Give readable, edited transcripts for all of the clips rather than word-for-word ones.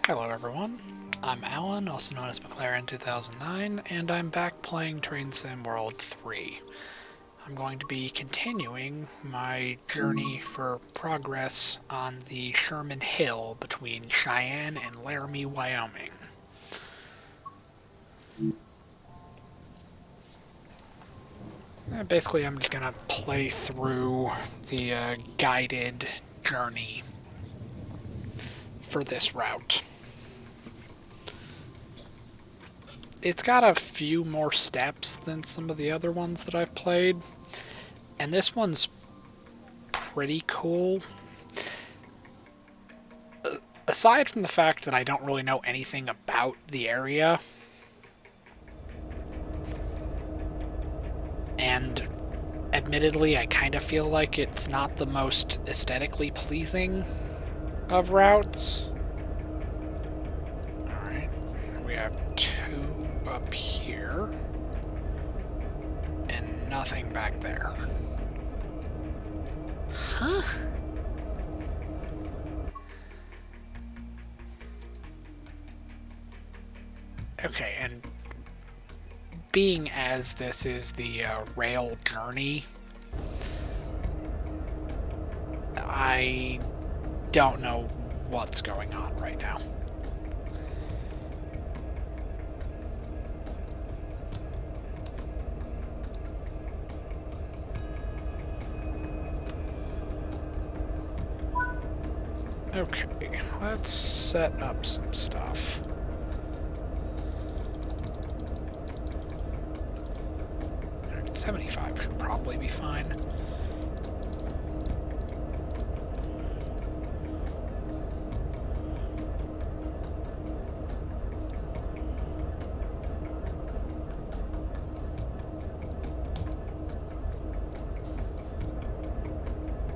Hello everyone, I'm Alan, also known as McLaren 2009, and I'm back playing Train Sim World 3. I'm going to be continuing my journey for progress on the Sherman Hill between Cheyenne and Laramie, Wyoming. Basically, I'm just going to play through the guided journey for this route. It's got a few more steps than some of the other ones that I've played, and this one's pretty cool. Aside from the fact that I don't really know anything about the area, and admittedly I kind of feel like it's not the most aesthetically pleasing of routes. Alright, we have two up here, and nothing back there. Huh? Okay, and being as this is the rail journey, I don't know what's going on right now. Okay, let's set up some stuff. Alright, 75 should probably be fine.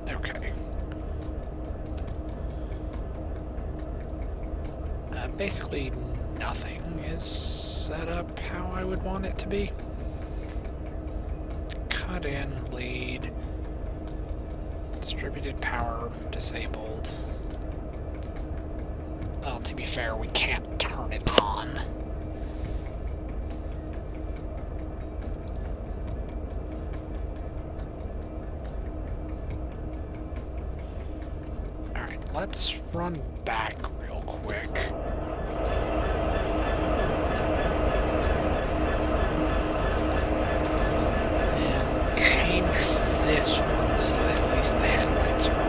Okay. Basically nothing is set up how I would want it to be. Cut in, lead, distributed power disabled. Well, to be fair, we can't turn it on. Alright, let's run back real quick. This one so that at least the headlights are on.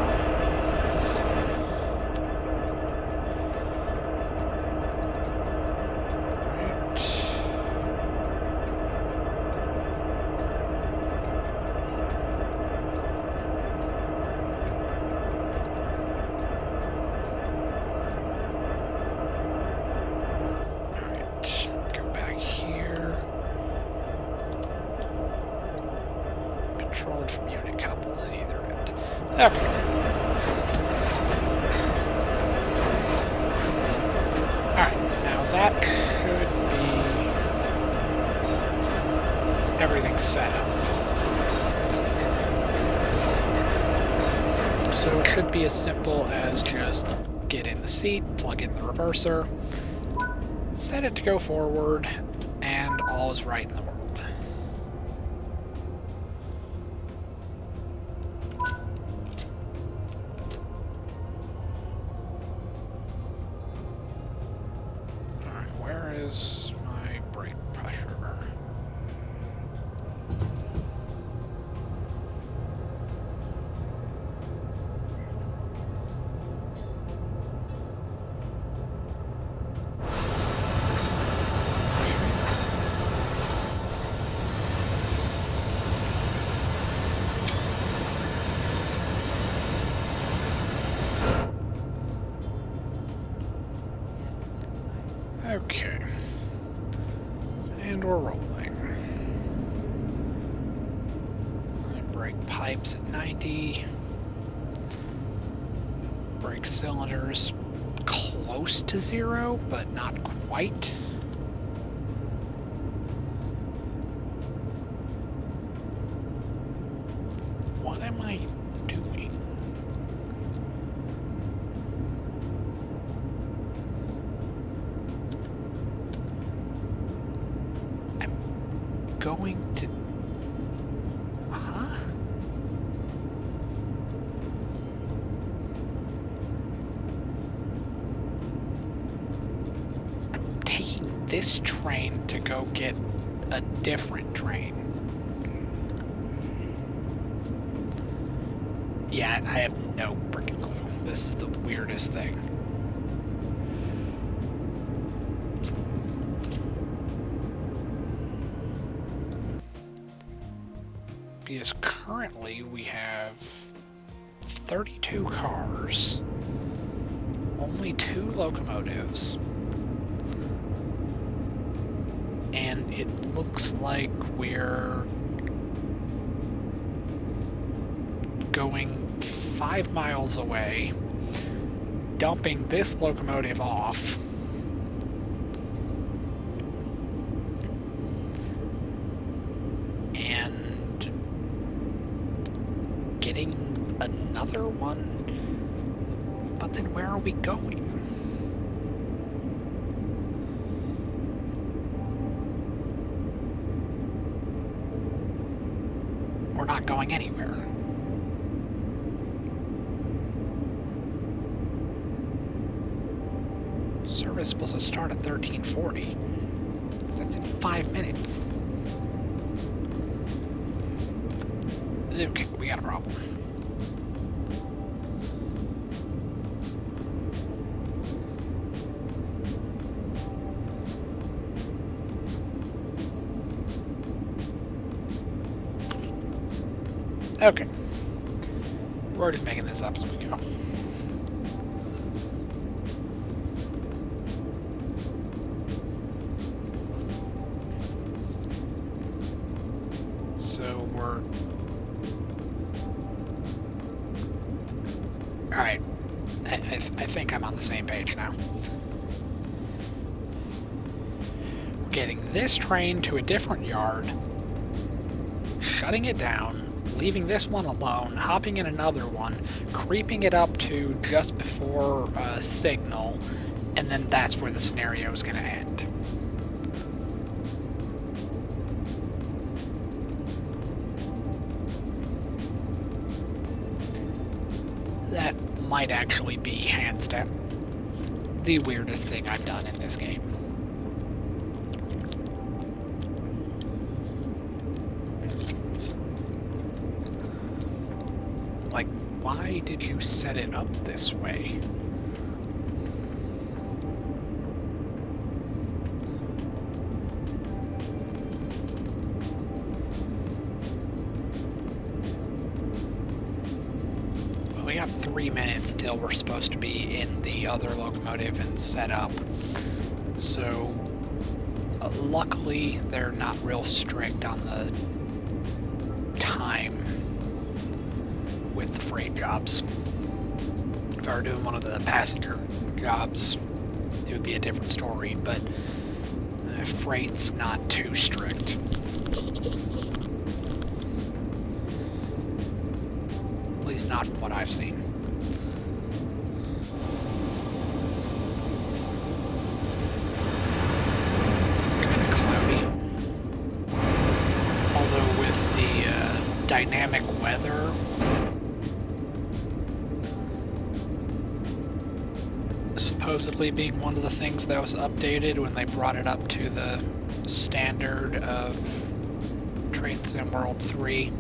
Alright, go back here. Controlled from unit coupled at either end. Okay. Alright, now that should be everything set up. So it should be as simple as just get in the seat, plug in the reverser, set it to go forward, and all is right in the world. Is my brake pressure? Okay. And we're rolling. Brake pipes at 90. Brake cylinders close to 0, but not quite. What am I doing? going to... Huh? I'm taking this train to go get a different train. Yeah, I have no freaking clue. This is the weirdest thing. Because currently we have 32 cars, only 2 locomotives, and it looks like we're going 5 miles away, dumping this locomotive off, and getting another one? But then where are we going? We're not going anywhere. Service is supposed to start at 13:40. That's in 5 minutes. Okay, we got a problem. Okay. We're just making this up as we go. So we're... Alright. I think I'm on the same page now. We're getting this train to a different yard, shutting it down, leaving this one alone, hopping in another one, creeping it up to just before signal, and then that's where the scenario is going to end. That might actually be, hands down, the weirdest thing I've done in this game. Like, why did you set it up this way? Well, we got 3 minutes until we're supposed to be in the other locomotive and set up. So, luckily, they're not real strict on the time with the freight jobs. If I were doing one of the passenger jobs, it would be a different story, but freight's not too strict. At least not from what I've seen. Kind of cloudy. Although with the dynamic weather, supposedly being one of the things that was updated when they brought it up to the standard of Train Sim World 3,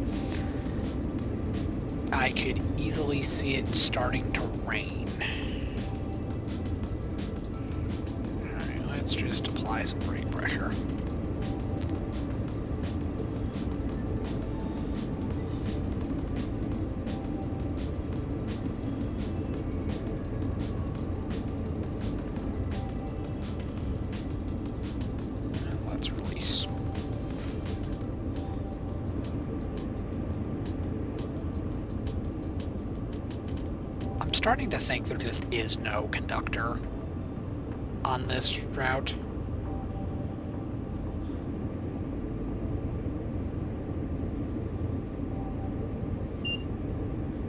I could easily see it starting to rain. Alright, let's just apply some brake pressure. I'm starting to think there just is no conductor on this route.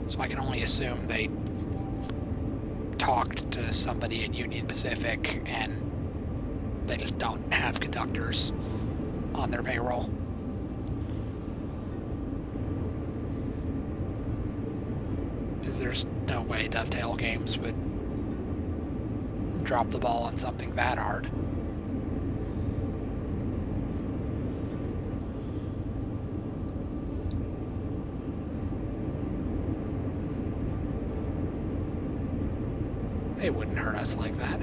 So I can only assume they talked to somebody at Union Pacific and they just don't have conductors on their payroll. there's no way Dovetail Games would drop the ball on something that hard. They wouldn't hurt us like that.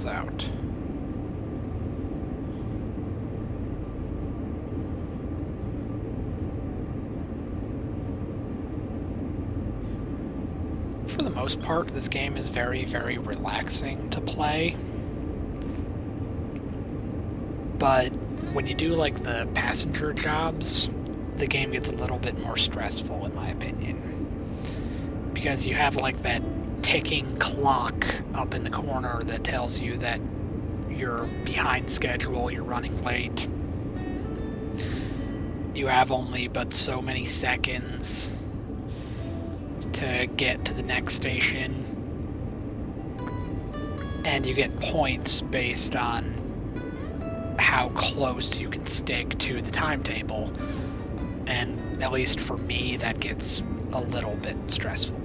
Out. For the most part, this game is very, very relaxing to play. But when you do like the passenger jobs, the game gets a little bit more stressful in my opinion. Because you have like that ticking clock up in the corner that tells you that you're behind schedule, you're running late. You have only but so many seconds to get to the next station, and you get points based on how close you can stick to the timetable, and at least for me, that gets a little bit stressful.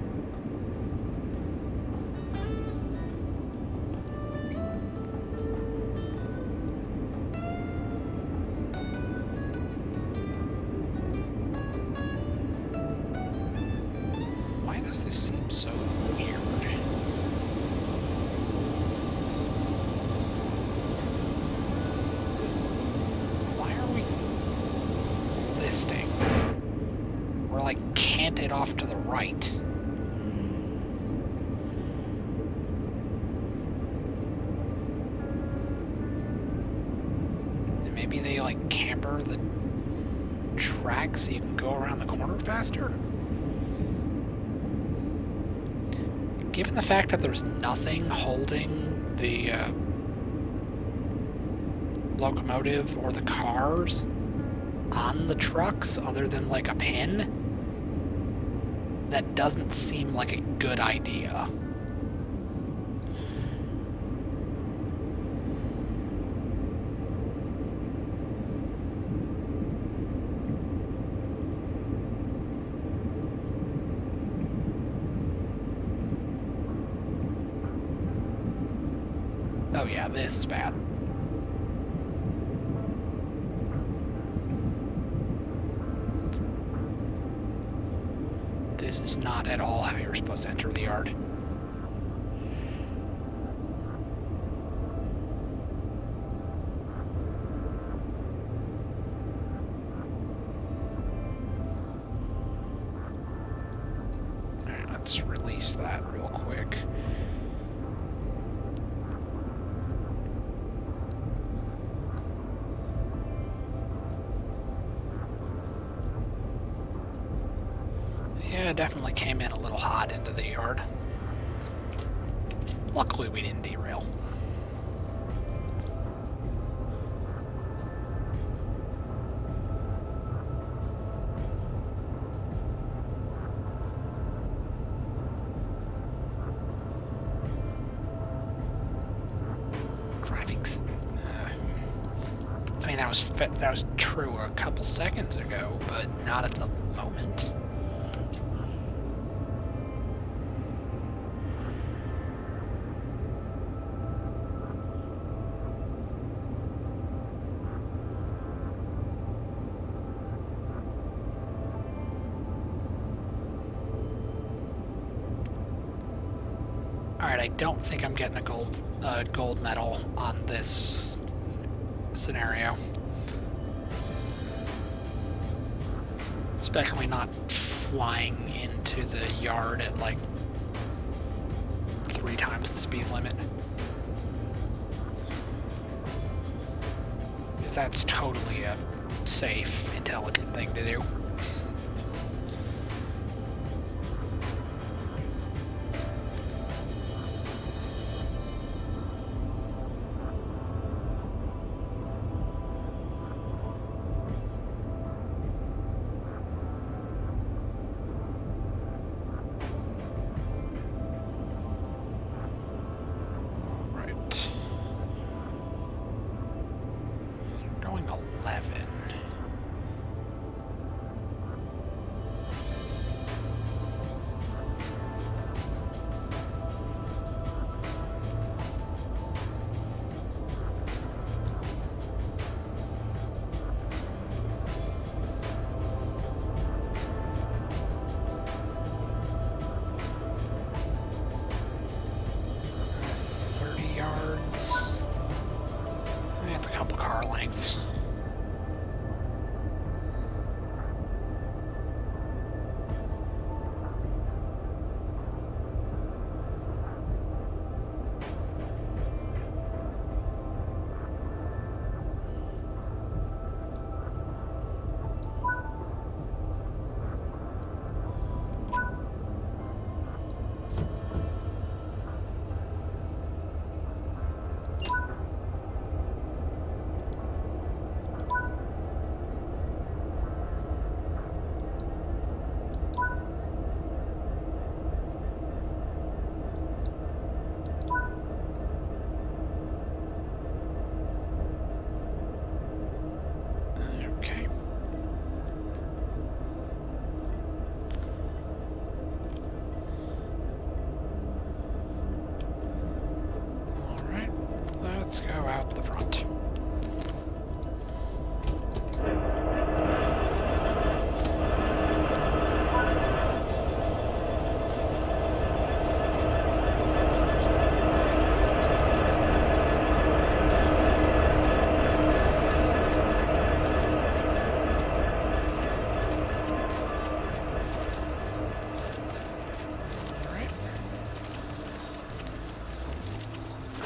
This seems so weird. Why are we listing? We're like canted off to the right. And maybe they like camber the track so you can go around the corner faster? Given the fact that there's nothing holding the locomotive or the cars on the trucks other than like a pin, that doesn't seem like a good idea. Oh yeah, this is bad. This is not at all how you're supposed to enter the yard. Alright, let's release that real quick. Yeah, definitely came in a little hot into the yard. Luckily, we didn't derail. Driving. I mean, that was true a couple seconds ago, but not at the moment. Alright, I don't think I'm getting a gold medal on this scenario. Especially not flying into the yard at like 3 times the speed limit. Because that's totally a safe, intelligent thing to do.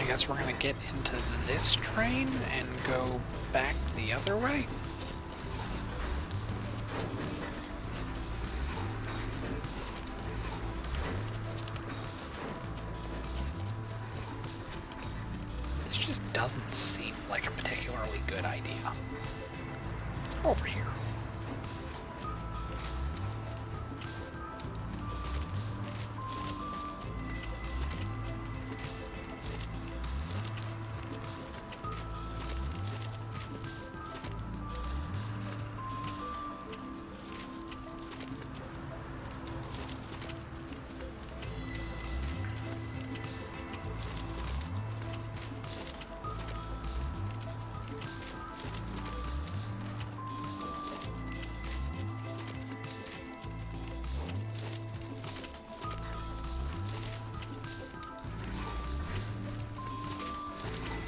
guess we're gonna get into this train and go back the other way. This just doesn't seem like a particularly good idea. Let's go over here.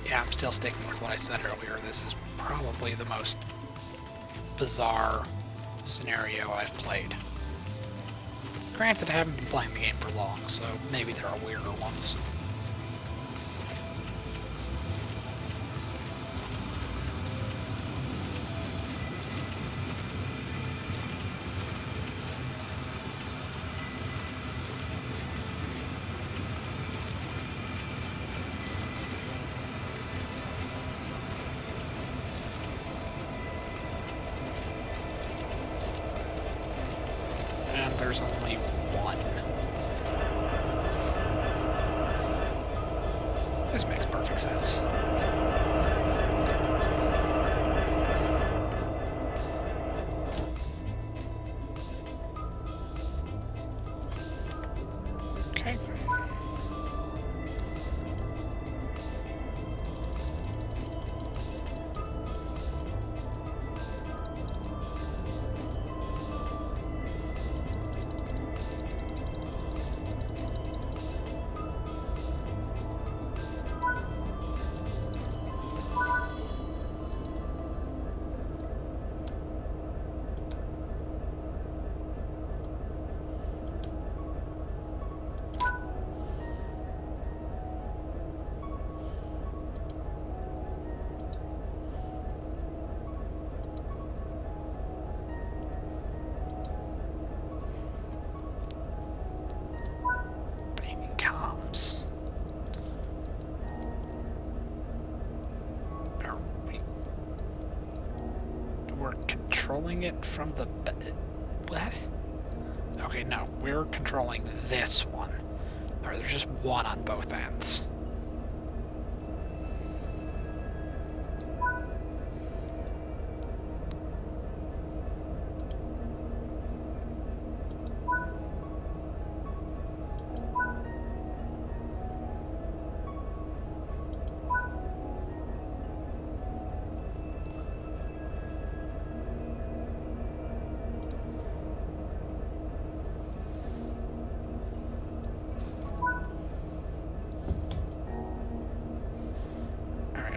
Yeah, I'm still sticking with what I said earlier. This is probably the most bizarre scenario I've played. Granted, I haven't been playing the game for long, so maybe there are weirder ones. And there's only one. This makes perfect sense. Okay. We're controlling it from the... What? Okay, no. We're controlling this one. Or there's just one on both ends.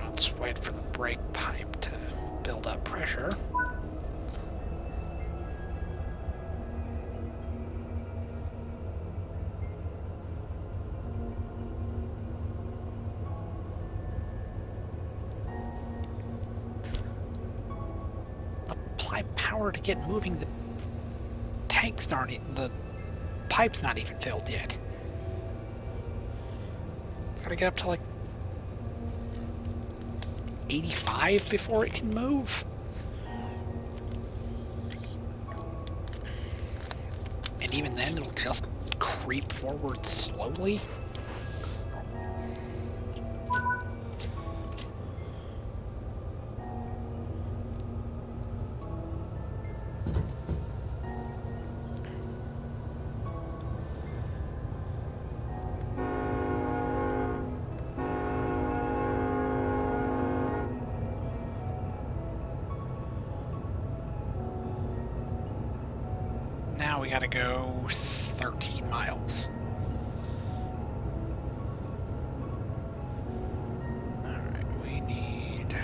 Let's wait for the brake pipe to build up pressure. Apply power to get moving. The tanks aren't, the pipe's not even filled yet. It's gotta get up to like 85 before it can move. And even then, it'll just creep forward slowly. Now we gotta go 13 miles. Alright, we need...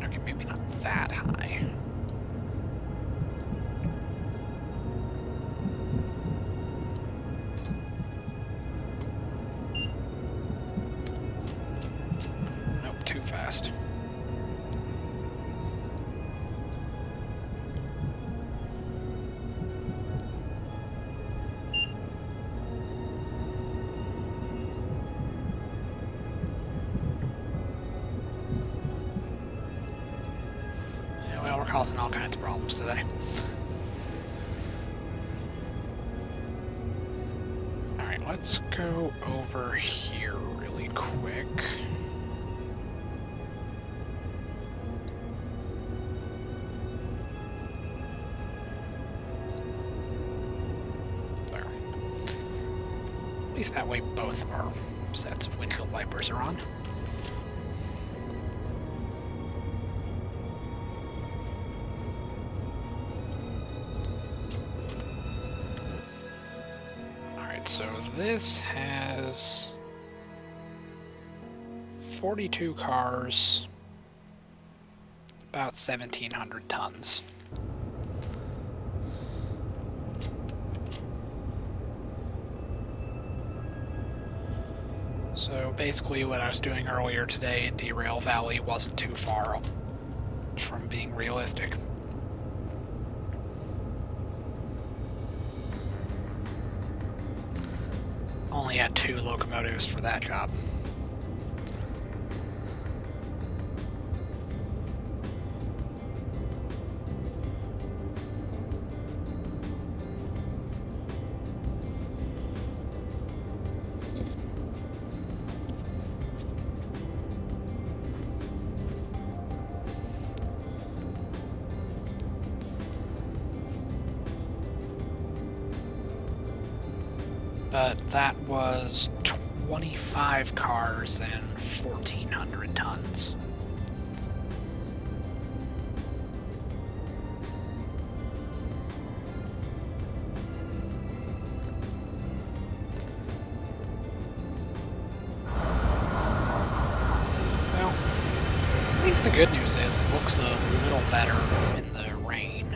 Okay, maybe not that high. fast. Yeah, well, we're causing all kinds of problems today. Alright, let's go over here really quick. There. At least that way both of our sets of windshield wipers are on. So this has 42 cars, about 1,700 tons. So basically what I was doing earlier today in Derail Valley wasn't too far from being realistic. Only had 2 locomotives for that job. But that was 25 cars and 1,400 tons. Well, at least the good news is it looks a little better in the rain.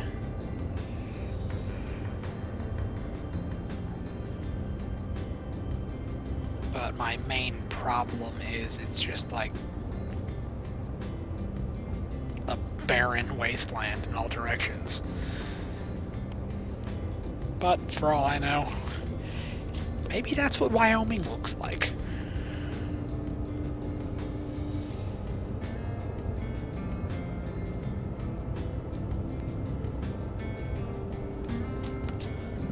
But my main problem is it's just like a barren wasteland in all directions. But for all I know, maybe that's what Wyoming looks like.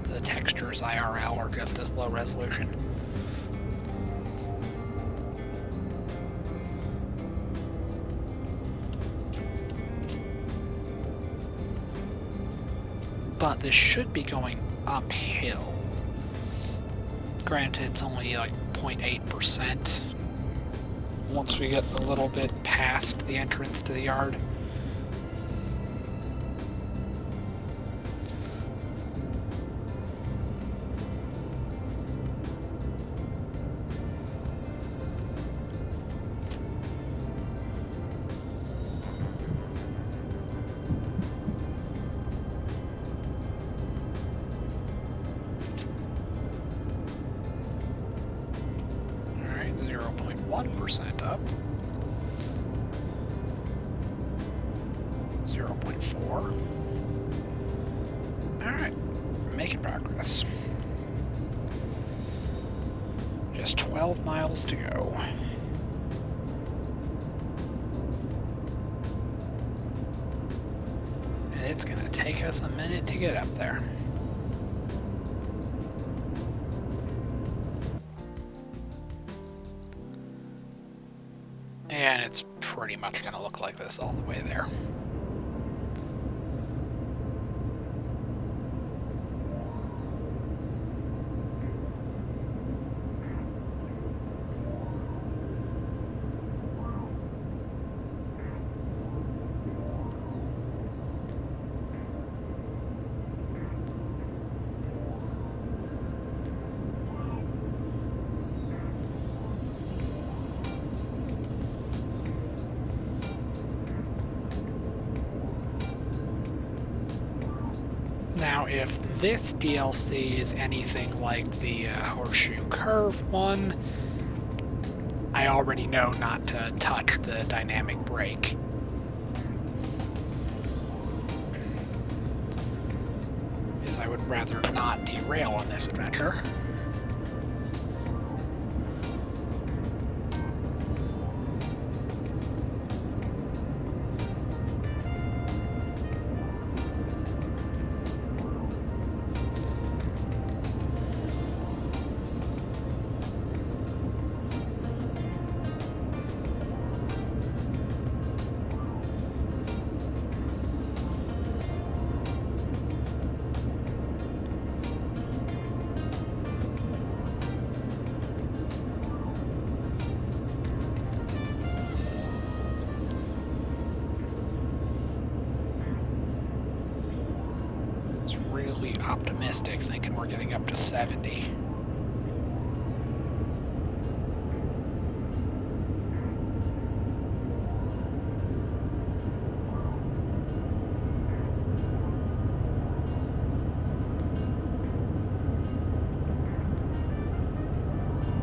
The textures IRL are just as low resolution. But this should be going uphill. Granted, it's only like 0.8% once we get a little bit past the entrance to the yard. Alright, 0.1% up. 0.4. Alright, making progress. Just 12 miles to go. And it's gonna take us a minute to get up there. And it's pretty much gonna look like this all the way there. Now, if this DLC is anything like the Horseshoe Curve one, I already know not to touch the dynamic brake. Because I would rather not derail on this adventure. Optimistic, thinking we're getting up to 70.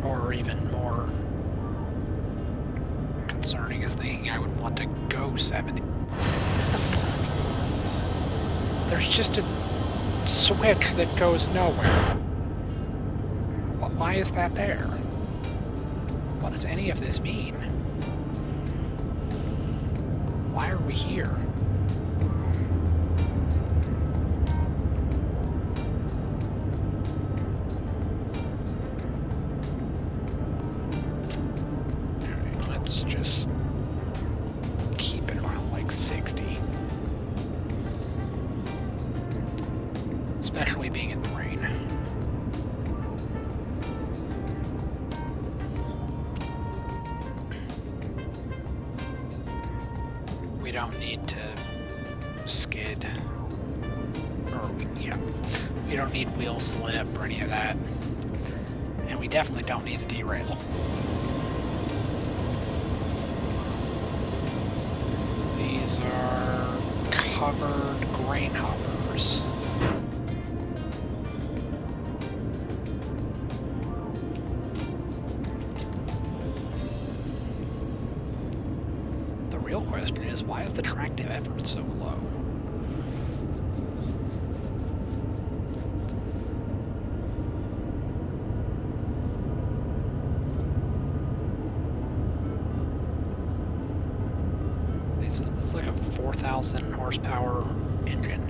Or even more concerning is thinking I would want to go 70. What the fuck? There's just a switch that goes nowhere. Why is that there? What does any of this mean? Why are we here? Alright, let's just keep it around like 60. Especially being in the rain. We don't need to skid. We don't need wheel slip or any of that. And we definitely don't need a derail. These are covered grain hoppers. Question is, why is the tractive effort so low? It's like a 4,000 horsepower engine.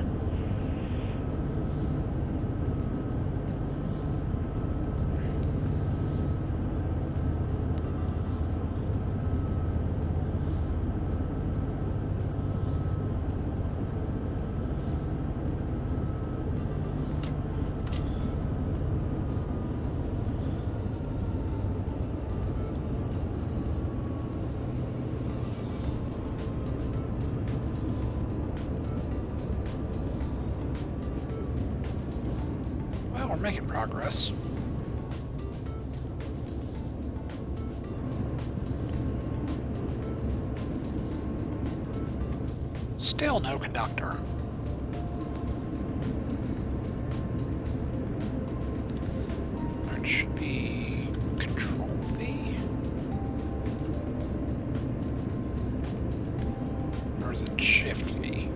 We're making progress. Still no conductor. That should be control V. Or is it shift V?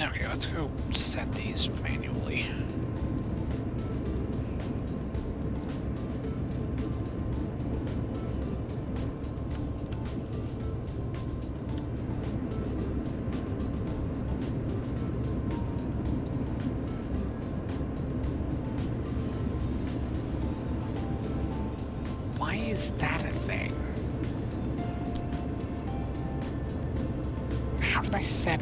Okay, let's go set these manually. Why is that a thing? How did I set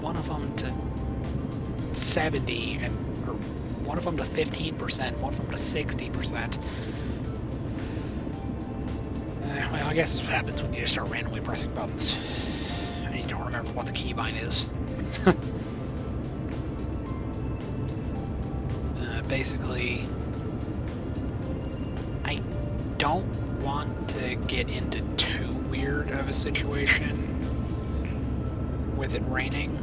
one of them to 70 and or one of them to 15%, one of them to 60%? Well, I guess this is what happens when you just start randomly pressing buttons and you don't remember what the keybind is. Basically, I don't want to get into too weird weird of a situation with it raining.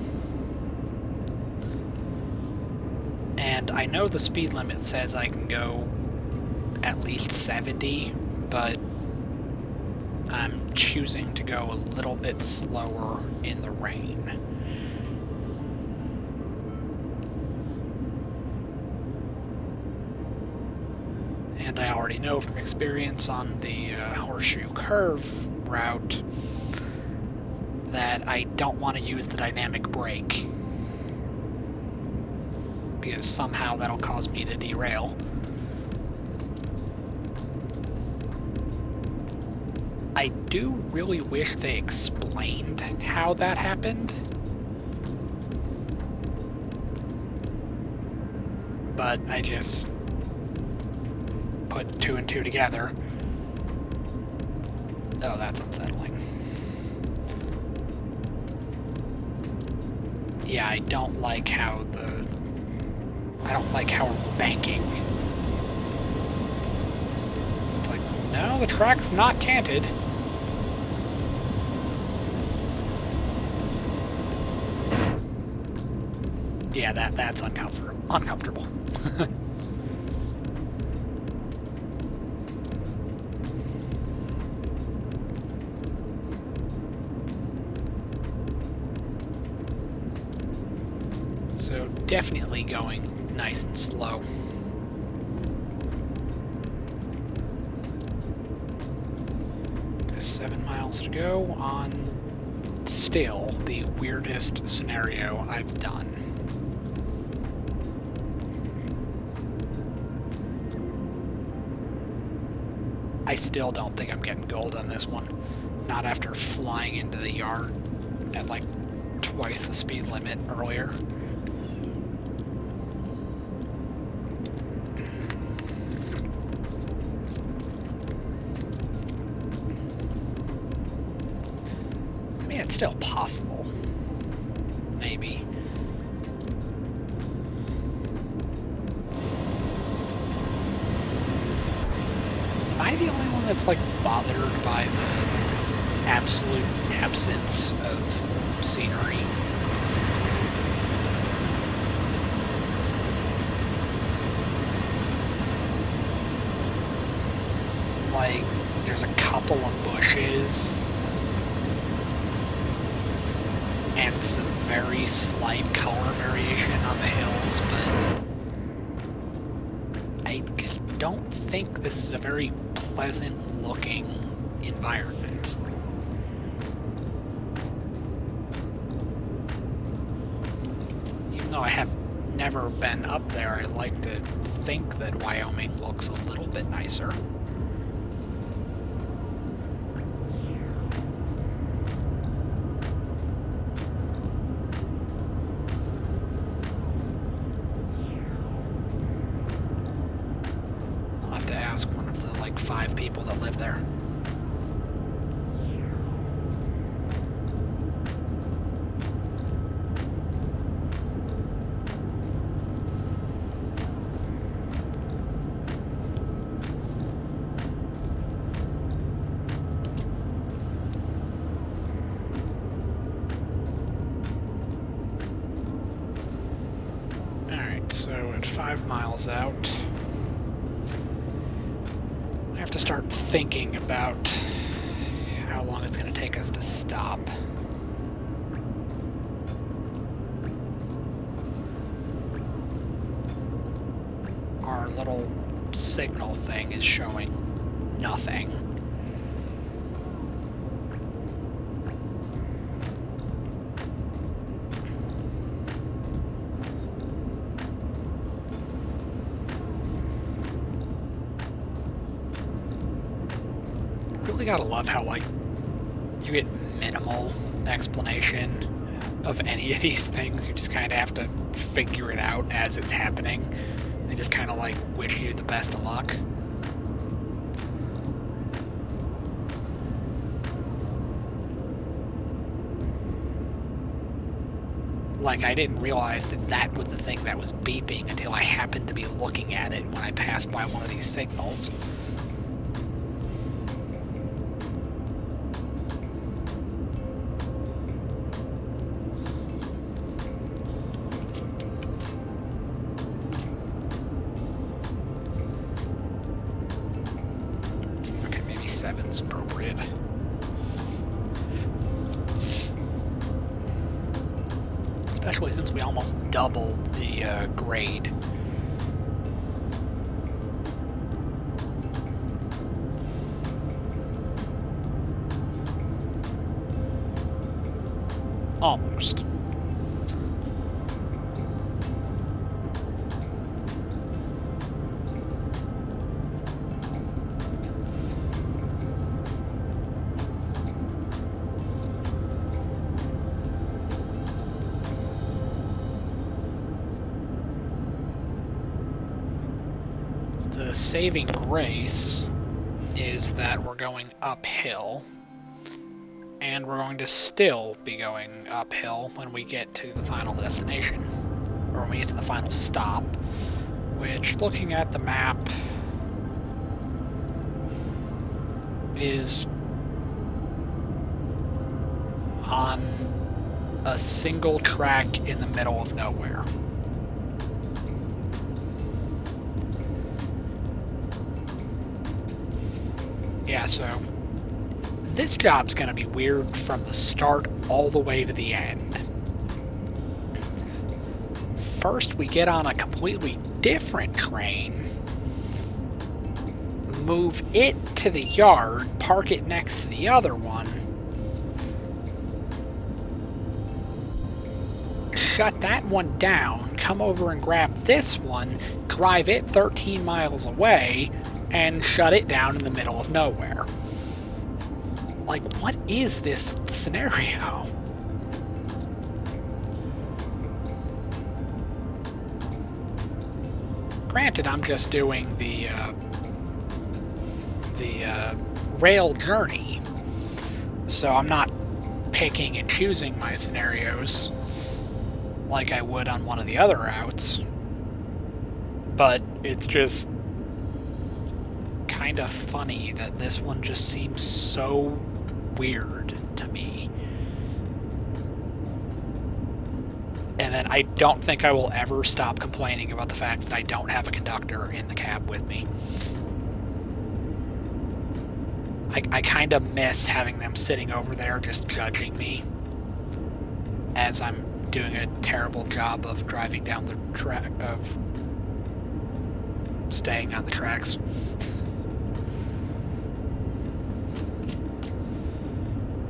And I know the speed limit says I can go at least 70, but I'm choosing to go a little bit slower in the rain. And I already know from experience on the Horseshoe Curve route that I don't want to use the dynamic brake, because somehow that'll cause me to derail. I do really wish they explained how that happened, but I just put two and two together. Oh, that's unsettling. Yeah, I don't like how we're banking. It's like, no, the track's not canted. Yeah, that's uncomfortable. So definitely going nice and slow. Just 7 miles to go on still the weirdest scenario I've done. I still don't think I'm getting gold on this one. Not after flying into the yard at like twice the speed limit earlier. I mean, it's still possible. Maybe. Am I the only one that's, like, bothered by the absolute absence of scenery? Like, there's a couple of bushes and some very slight color variation on the hills, but I just don't think this is a very pleasant looking environment. Even though I have never been up there, I like to think that Wyoming looks a little bit nicer. Ask one of the, like, 5 people that live there. Alright, so at 5 miles out, to start thinking about how long it's going to take us to stop. Our little signal thing is showing nothing. Really gotta love how, like, you get minimal explanation of any of these things. You just kind of have to figure it out as it's happening. They just kind of, like, wish you the best of luck. Like, I didn't realize that that was the thing that was beeping until I happened to be looking at it when I passed by one of these signals. especially since we almost doubled the grade. Almost. The saving grace is that we're going uphill, and we're going to still be going uphill when we get to the final destination, or when we get to the final stop, which, looking at the map, is on a single track in the middle of nowhere. Yeah, so this job's gonna be weird from the start all the way to the end. First, we get on a completely different train, move it to the yard, park it next to the other one, shut that one down, come over and grab this one, drive it 13 miles away, and shut it down in the middle of nowhere. Like, what is this scenario? Granted, I'm just doing the rail journey, so I'm not picking and choosing my scenarios like I would on one of the other routes, but it's just kind of funny that this one just seems so weird to me. And then I don't think I will ever stop complaining about the fact that I don't have a conductor in the cab with me. I kind of miss having them sitting over there just judging me as I'm doing a terrible job of driving down the track, of staying on the tracks.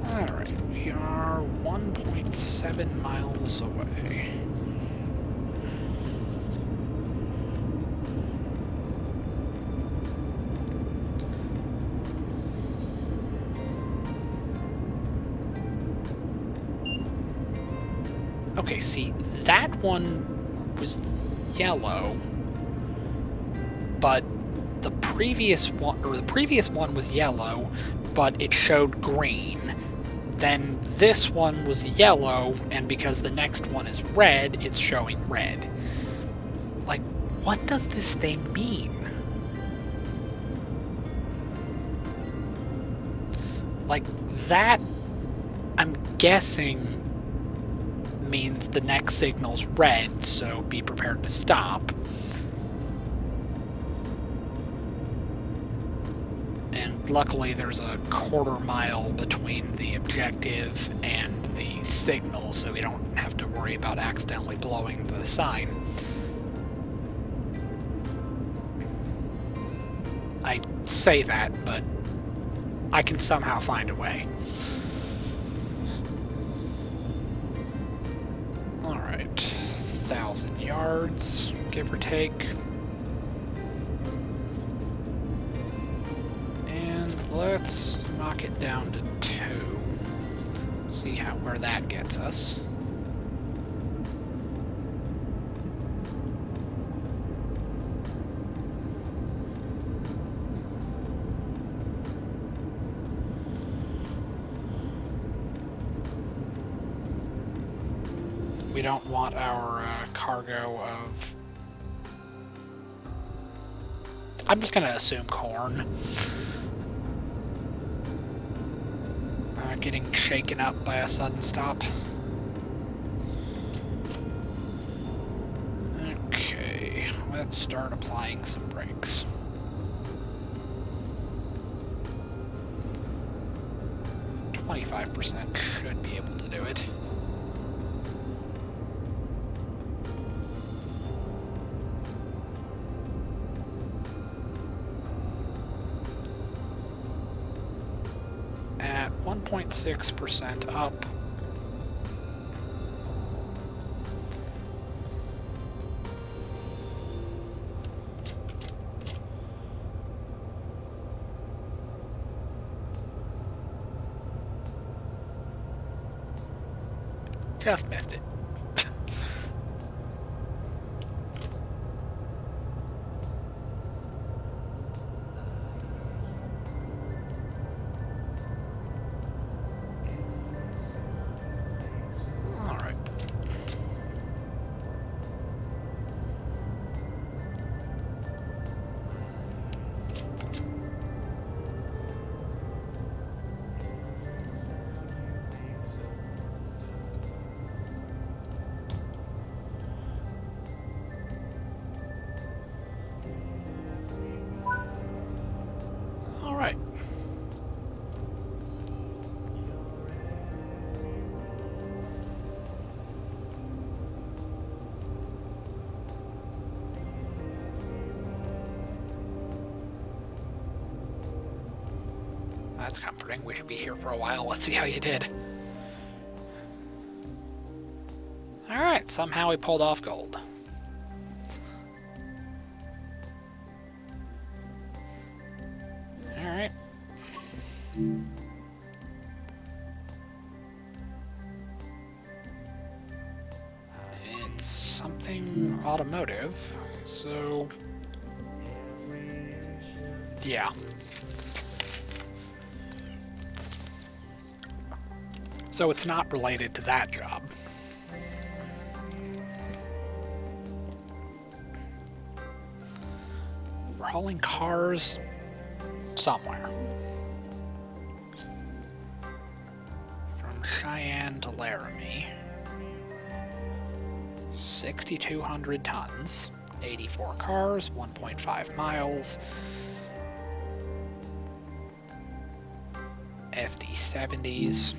Alright, we are 1.7 miles away. Okay, see, that one was yellow, but the previous one was yellow, but it showed green. Then this one was yellow, and because the next one is red, it's showing red. Like, what does this thing mean? Like, that, I'm guessing, means the next signal's red, so be prepared to stop. And luckily there's a quarter-mile between the objective and the signal, so we don't have to worry about accidentally blowing the sign. I say that, but I can somehow find a way. Alright, 1,000 yards, give or take. And let's knock it down to 2. See where that gets us. We don't want our cargo of... I'm just gonna assume corn. Getting shaken up by a sudden stop. Okay, let's start applying some brakes. .25% should be able to do it. 4.6% up. Just missed it. Alright. Alright. That's comforting. We should be here for a while. Let's see how you did. Alright, somehow we pulled off gold. Alright. It's something automotive, so... yeah. So it's not related to that job. We're hauling cars somewhere. From Cheyenne to Laramie. 6,200 tons. 84 cars, 1.5 miles. SD70s.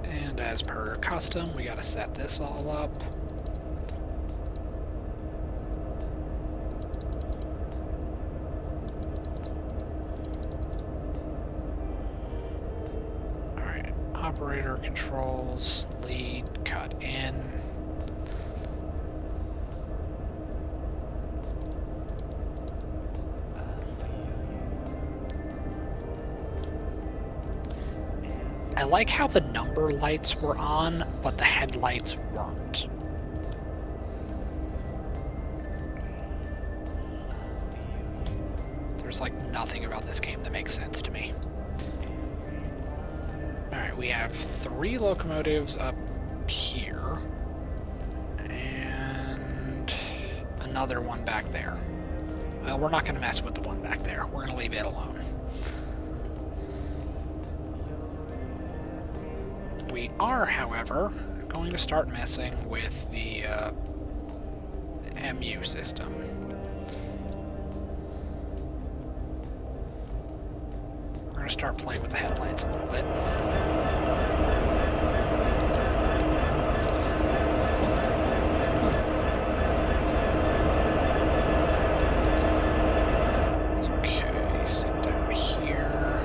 And as per custom, we gotta set this all up. Alright, operator controls, lead, cut in. I like how the number lights were on, but the headlights weren't. There's like nothing about this game that makes sense to me. Alright, we have 3 locomotives up here. And another one back there. Well, we're not going to mess with the one back there. We're going to leave it alone. We are, however, going to start messing with the MU system. We're going to start playing with the headlights a little bit. Okay, sit down here.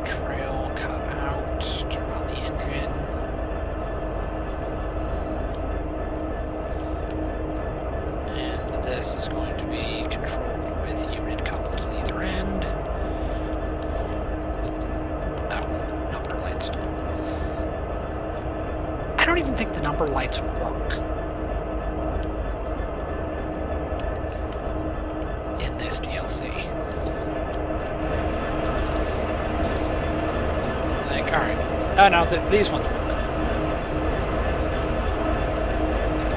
Trail cut out. Turn on the engine. And this is going to be controlled with unit coupled at either end. Oh, number lights. I don't even think the number lights work in this DLC. Like, alright. Oh no, these ones work.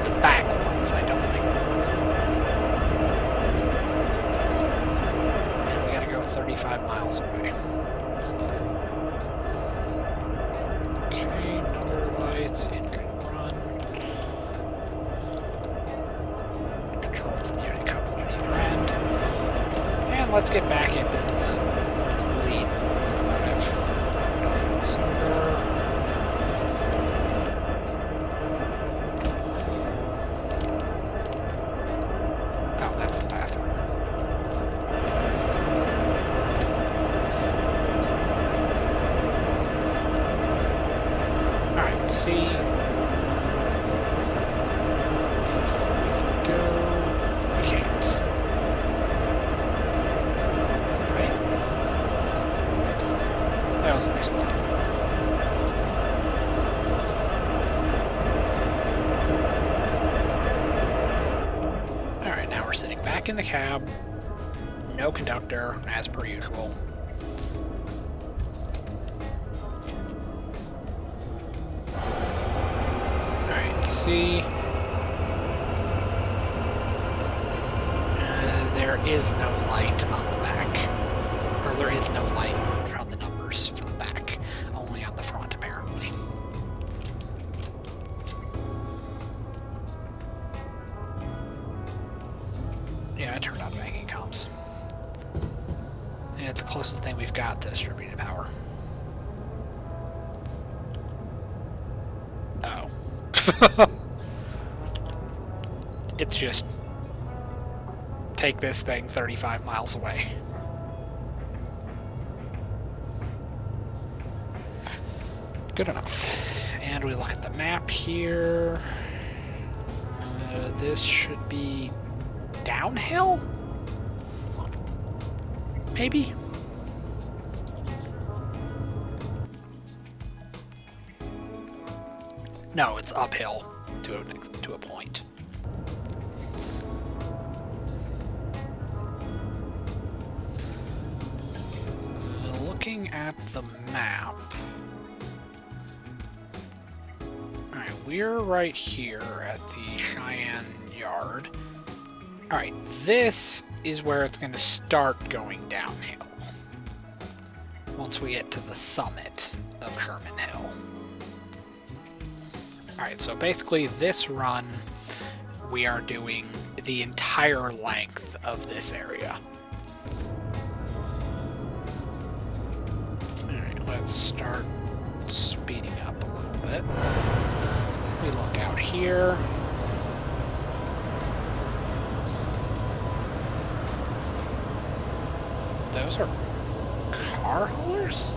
The back ones I don't think work. And we gotta go 35 miles away. Okay, number lights, engine run. Control from unit coupled at either end. And let's get back into the lead locomotive. Silver. Oh, that's the bathroom. Let's see. If we go... We can't. Right? That was nice looking. Alright, now we're sitting back in the cab. No conductor, as per usual. Alright, see. There is no light on the back. Or there is no light on the numbers for the back. Only on the front, apparently. Yeah, I turned on banking comms. Yeah, it's the closest thing we've got to distributed power. Oh. It's just... take this thing 35 miles away. Good enough. And we look at the map here. This should be downhill? Maybe? No, it's uphill to a point. Looking at the map... Alright, we're right here at the Cheyenne Yard. Alright, this is where it's going to start going downhill. Once we get to the summit of Sherman Hill. Alright, so basically this run, we are doing the entire length of this area. Alright, let's start speeding up a little bit. We look out here. Those are car haulers?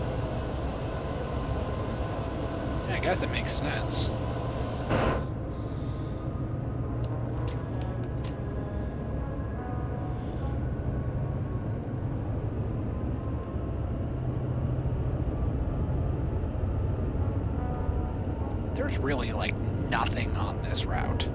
Yeah, I guess it makes sense. There's really, like, nothing on this route.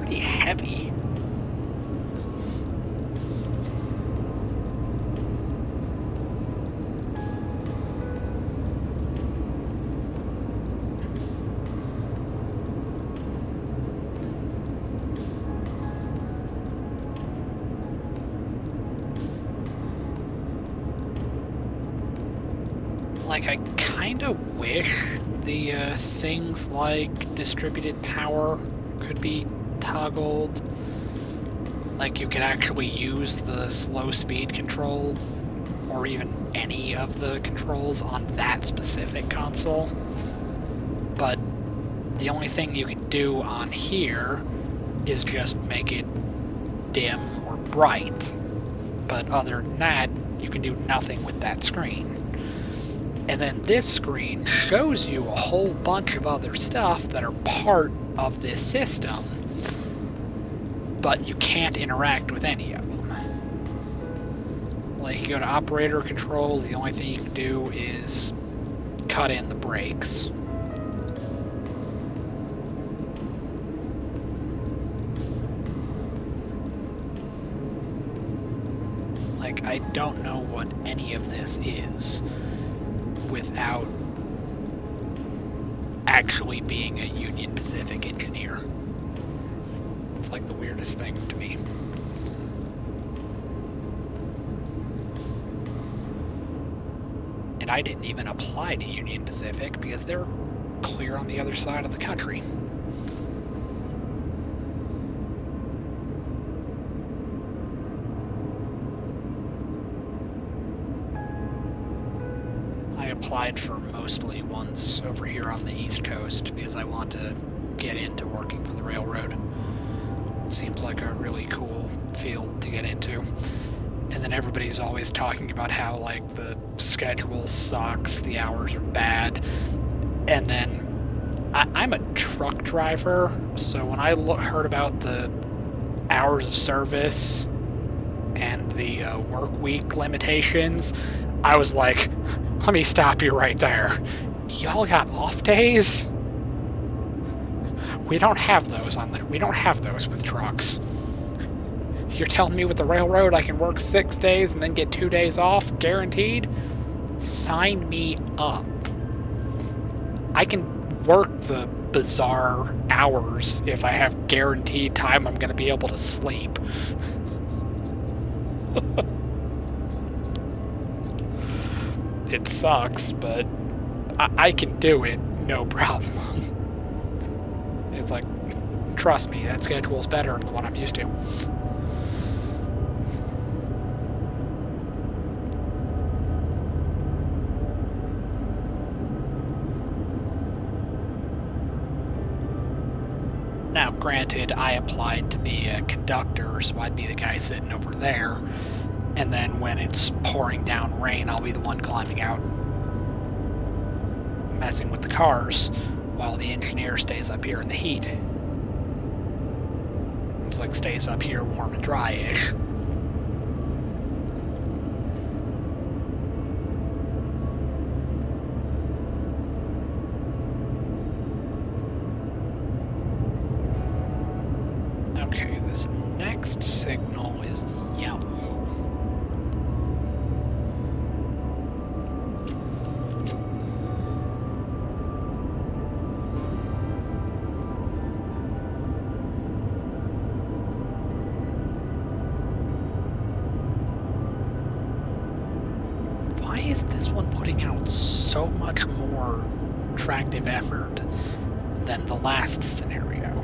Heavy. Like, I kind of wish the things like distributed power could be toggled. Like, you could actually use the slow speed control or even any of the controls on that specific console. But the only thing you can do on here is just make it dim or bright. But other than that, you can do nothing with that screen. And then this screen shows you a whole bunch of other stuff that are part of this system, but you can't interact with any of them. Like, you go to operator controls, the only thing you can do is cut in the brakes. Like, like, I don't know what any of this is without actually being a Union Pacific engineer. It's like the weirdest thing to me. And I didn't even apply to Union Pacific because they're clear on the other side of the country. I applied for mostly ones over here on the East Coast because I want to get into working for the railroad. It seems like a really cool field to get into. And then everybody's always talking about how, like, the schedule sucks, the hours are bad. And then I'm a truck driver, so when I heard about the hours of service and the work week limitations, I was like, let me stop you right there. Y'all got off days? We don't have those with trucks. You're telling me with the railroad I can work 6 days and then get 2 days off, guaranteed? Sign me up. I can work the bizarre hours if I have guaranteed time I'm going to be able to sleep. It sucks, but I can do it, no problem. It's like, trust me, that schedule's better than the one I'm used to. Now, granted, I applied to be a conductor, so I'd be the guy sitting over there, and then when it's pouring down rain, I'll be the one climbing out, messing with the cars, while the engineer stays up here in the heat. It's like stays up here warm and dry-ish. Okay, this next signal is yellow. Why is this one putting out so much more tractive effort than the last scenario?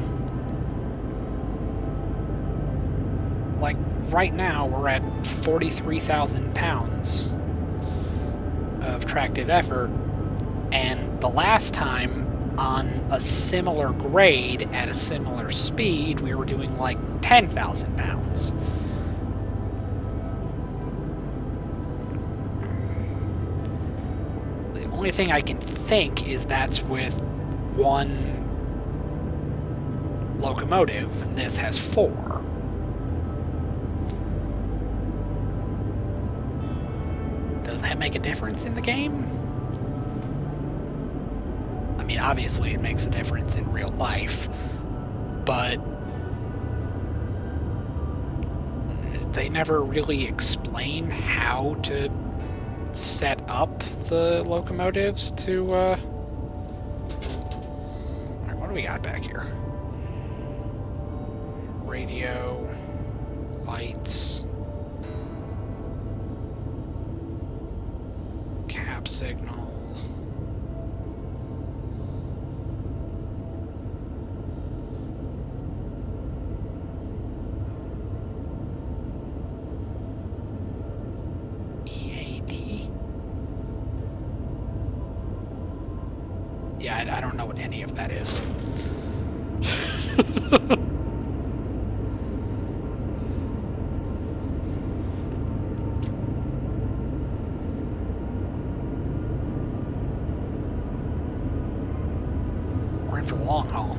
Like, right now, we're at 43,000 pounds of tractive effort, and the last time, on a similar grade, at a similar speed, we were doing like 10,000 pounds. The only thing I can think is that's with one locomotive, and this has 4. Does that make a difference in the game? I mean, obviously it makes a difference in real life, but they never really explain how to set up the locomotives to, Alright, what do we got back here? Radio, lights, cab signals. EAD. Yeah, I don't know what any of that is. We're in for the long haul.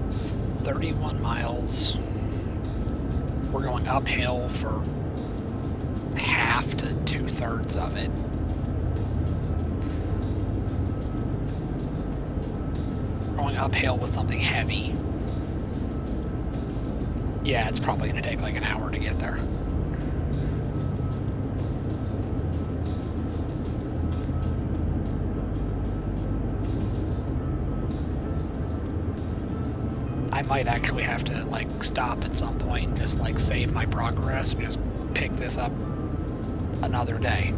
It's 31 miles. we're going uphill for half to 2/3 of it. Going uphill with something heavy. Yeah, it's probably going to take like an hour to get there. I might actually have to like stop at some point and just like save my progress and just pick this up another day.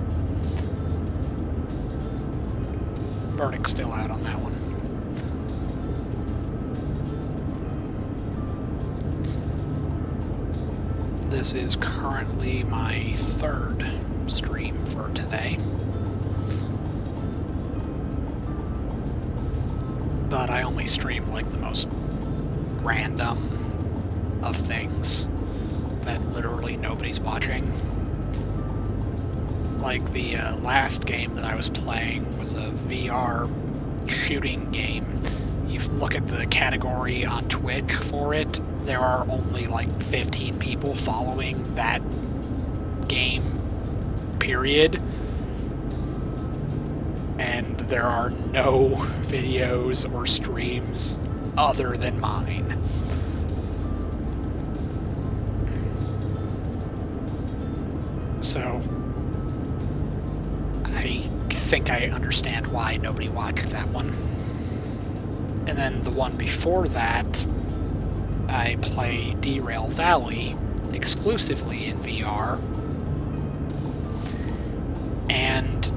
Verdict's still out on that one. This is currently my 3rd stream for today. But I only stream like the most random of things that literally nobody's watching. Like the last game that I was playing was a VR shooting game. You look at the category on Twitch for it, there are only like 15 people following that game, period. And there are no videos or streams other than mine. So I think I understand why nobody watched that one. And then the one before that, I play Derail Valley exclusively in VR. And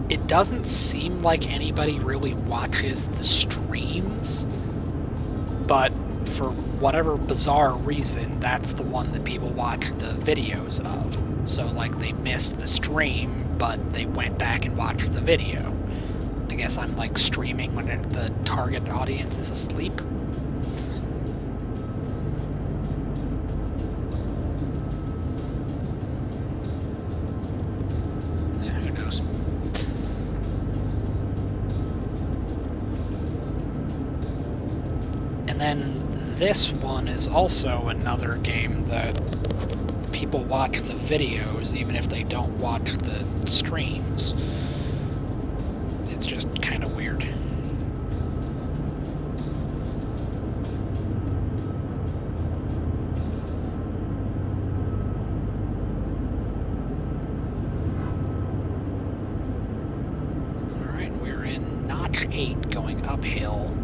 it doesn't seem like anybody really watches the streams, but for whatever bizarre reason, that's the one that people watch the videos of. So, like, they missed the stream, but they went back and watched the video. I guess I'm, like, streaming when the target audience is asleep. Yeah, who knows? And then this one is also another game that people watch the videos even if they don't watch the streams. It's just kind of weird. Alright, we're in Notch 8 going uphill.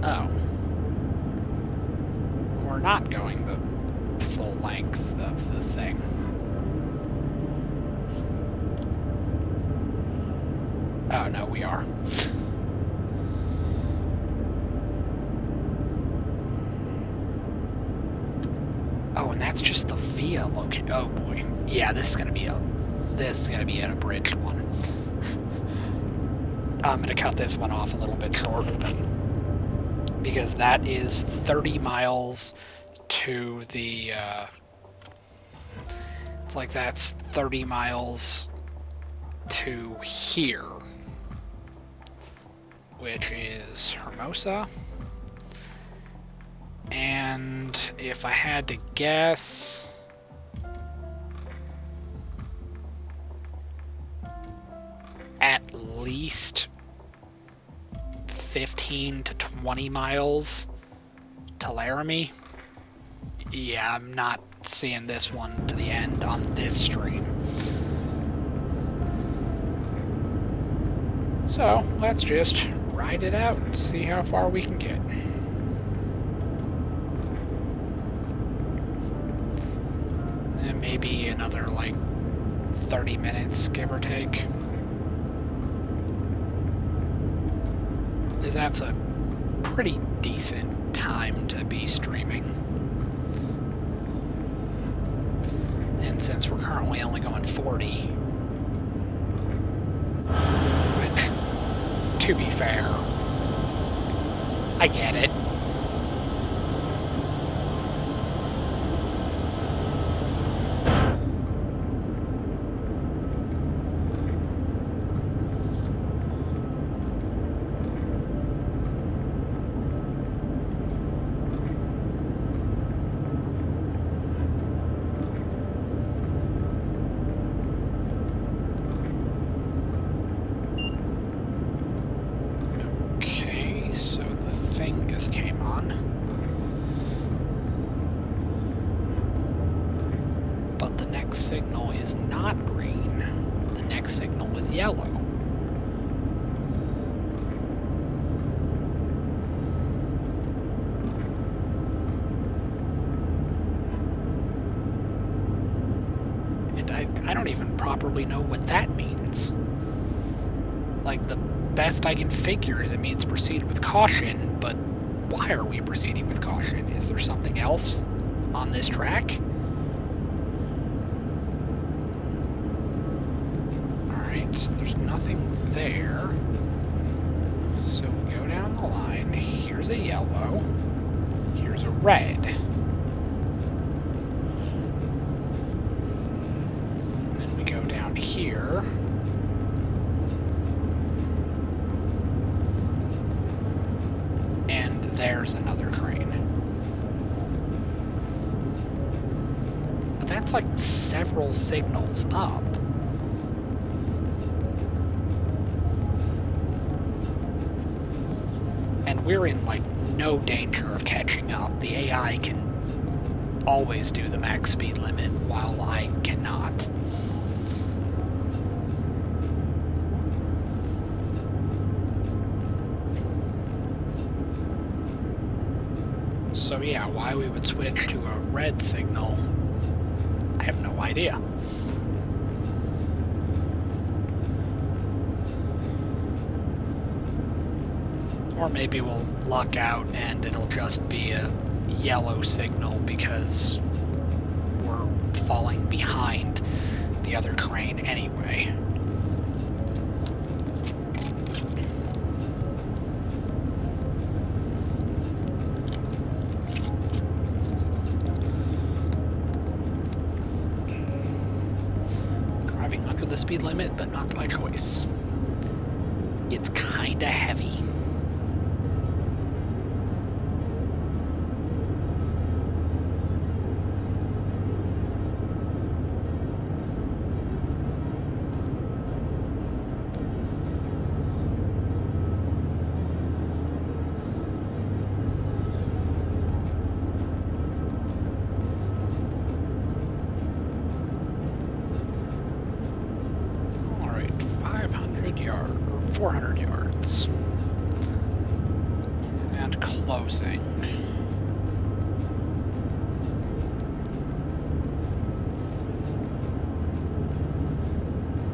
Oh. We're not going the full length of the thing. Oh, no, we are. Oh, and that's just the via location. Oh boy. Yeah, this is gonna be an abridged one. I'm gonna cut this one off a little bit short, because that is 30 miles to the, it's like that's 30 miles to here, which is Hermosa. And if I had to guess, at least 15 to 20 miles to Laramie. Yeah, I'm not seeing this one to the end on this stream. So, let's just ride it out and see how far we can get. And maybe another, like, 30 minutes, give or take. That's a pretty decent time to be streaming. And since we're currently only going 40, which, to be fair, I get it. on. But the next signal is not green. The next signal is yellow. I don't even properly know what that means. Like, the best I can figure is it means proceed with caution, but why are we proceeding with caution? Is there something else on this track? Alright, there's nothing there. So we go down the line. Here's a yellow. Here's a red. Here. And there's another crane. But that's like several signals up. And we're in like no danger of catching up. The AI can always do the max speed limit while I cannot. So yeah, why we would switch to a red signal, I have no idea. Or maybe we'll luck out and it'll just be a yellow signal because we're falling behind the other crane anyway. Under the speed limit, but not by choice. It's kinda heavy. Alright, 500 yards, or 400 yards. And closing.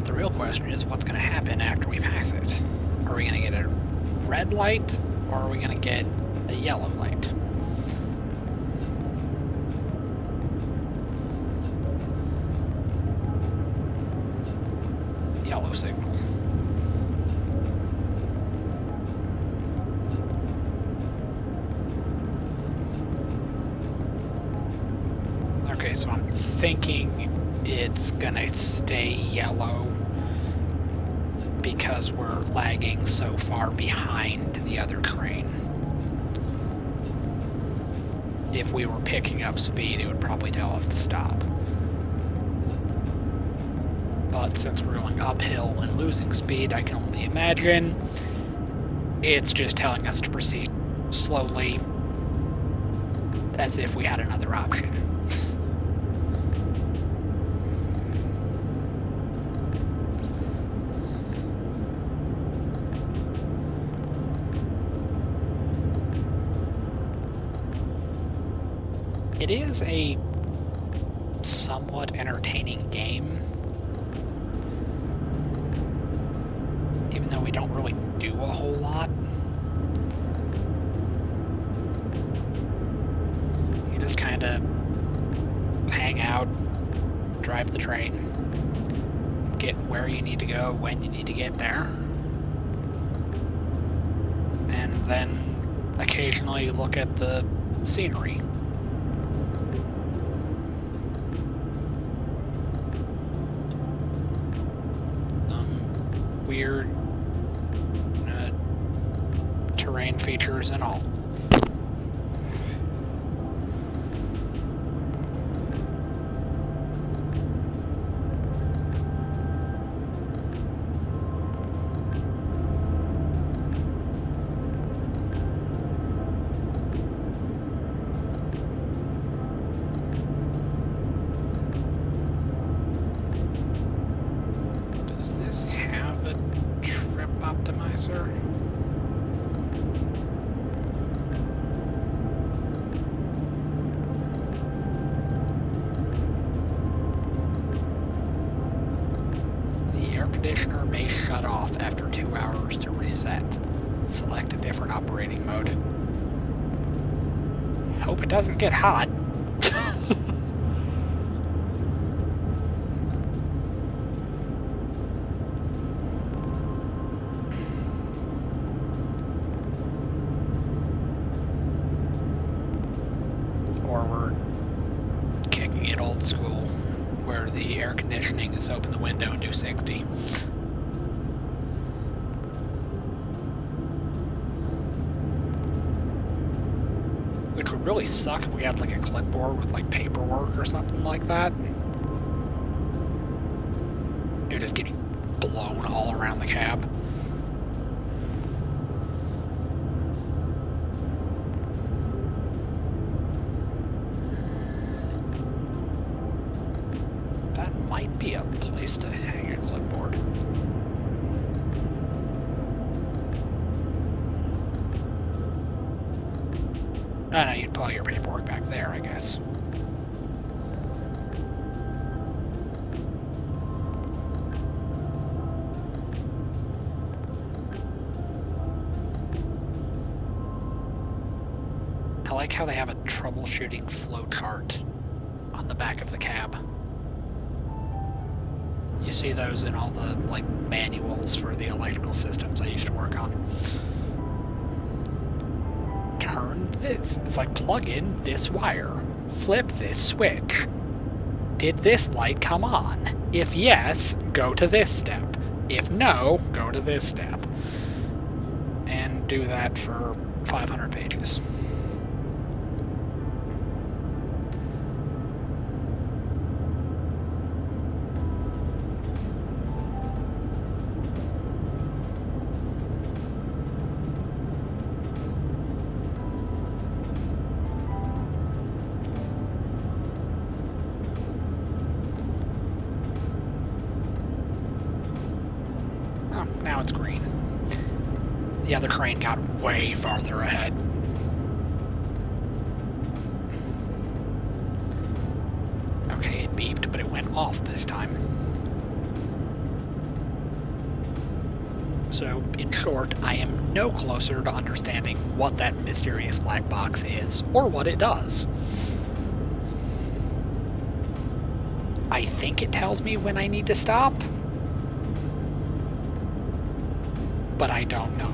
The real question is what's going to happen after we pass it. Are we going to get a red light, or are we going to get a yellow light? Yellow signal. Okay, so I'm thinking it's gonna stay yellow because we're lagging so far behind the other crane. If we were picking up speed, it would probably tell us to stop. But since we're going uphill and losing speed, I can only imagine it's just telling us to proceed slowly as if we had another option. It is a somewhat entertaining game, even though we don't really do a whole lot. You just kind of hang out, drive the train, get where you need to go when you need to get there, and then occasionally look at the scenery. Weird terrain features and all. different operating mode. Hope it doesn't get hot. Or we're kicking it old school, where the air conditioning is open the window and do 60. Which would really suck if we had like a clipboard with like paperwork or something like that. It would just get blown all around the cab. That might be a place to hang a clipboard. Oh no, you'd pull your paperwork back there, I guess. I like how they have a troubleshooting flowchart on the back of the cab. You see those in all the, like, manuals for the electrical systems I used to work on. Turn this. It's like, plug in this wire. Flip this switch. Did this light come on? If yes, go to this step. If no, go to this step. And do that for 500 pages. Now it's green. The other train got way farther ahead. Okay, it beeped, but it went off this time. So, in short, I am no closer to understanding what that mysterious black box is, or what it does. I think it tells me when I need to stop, but I don't know.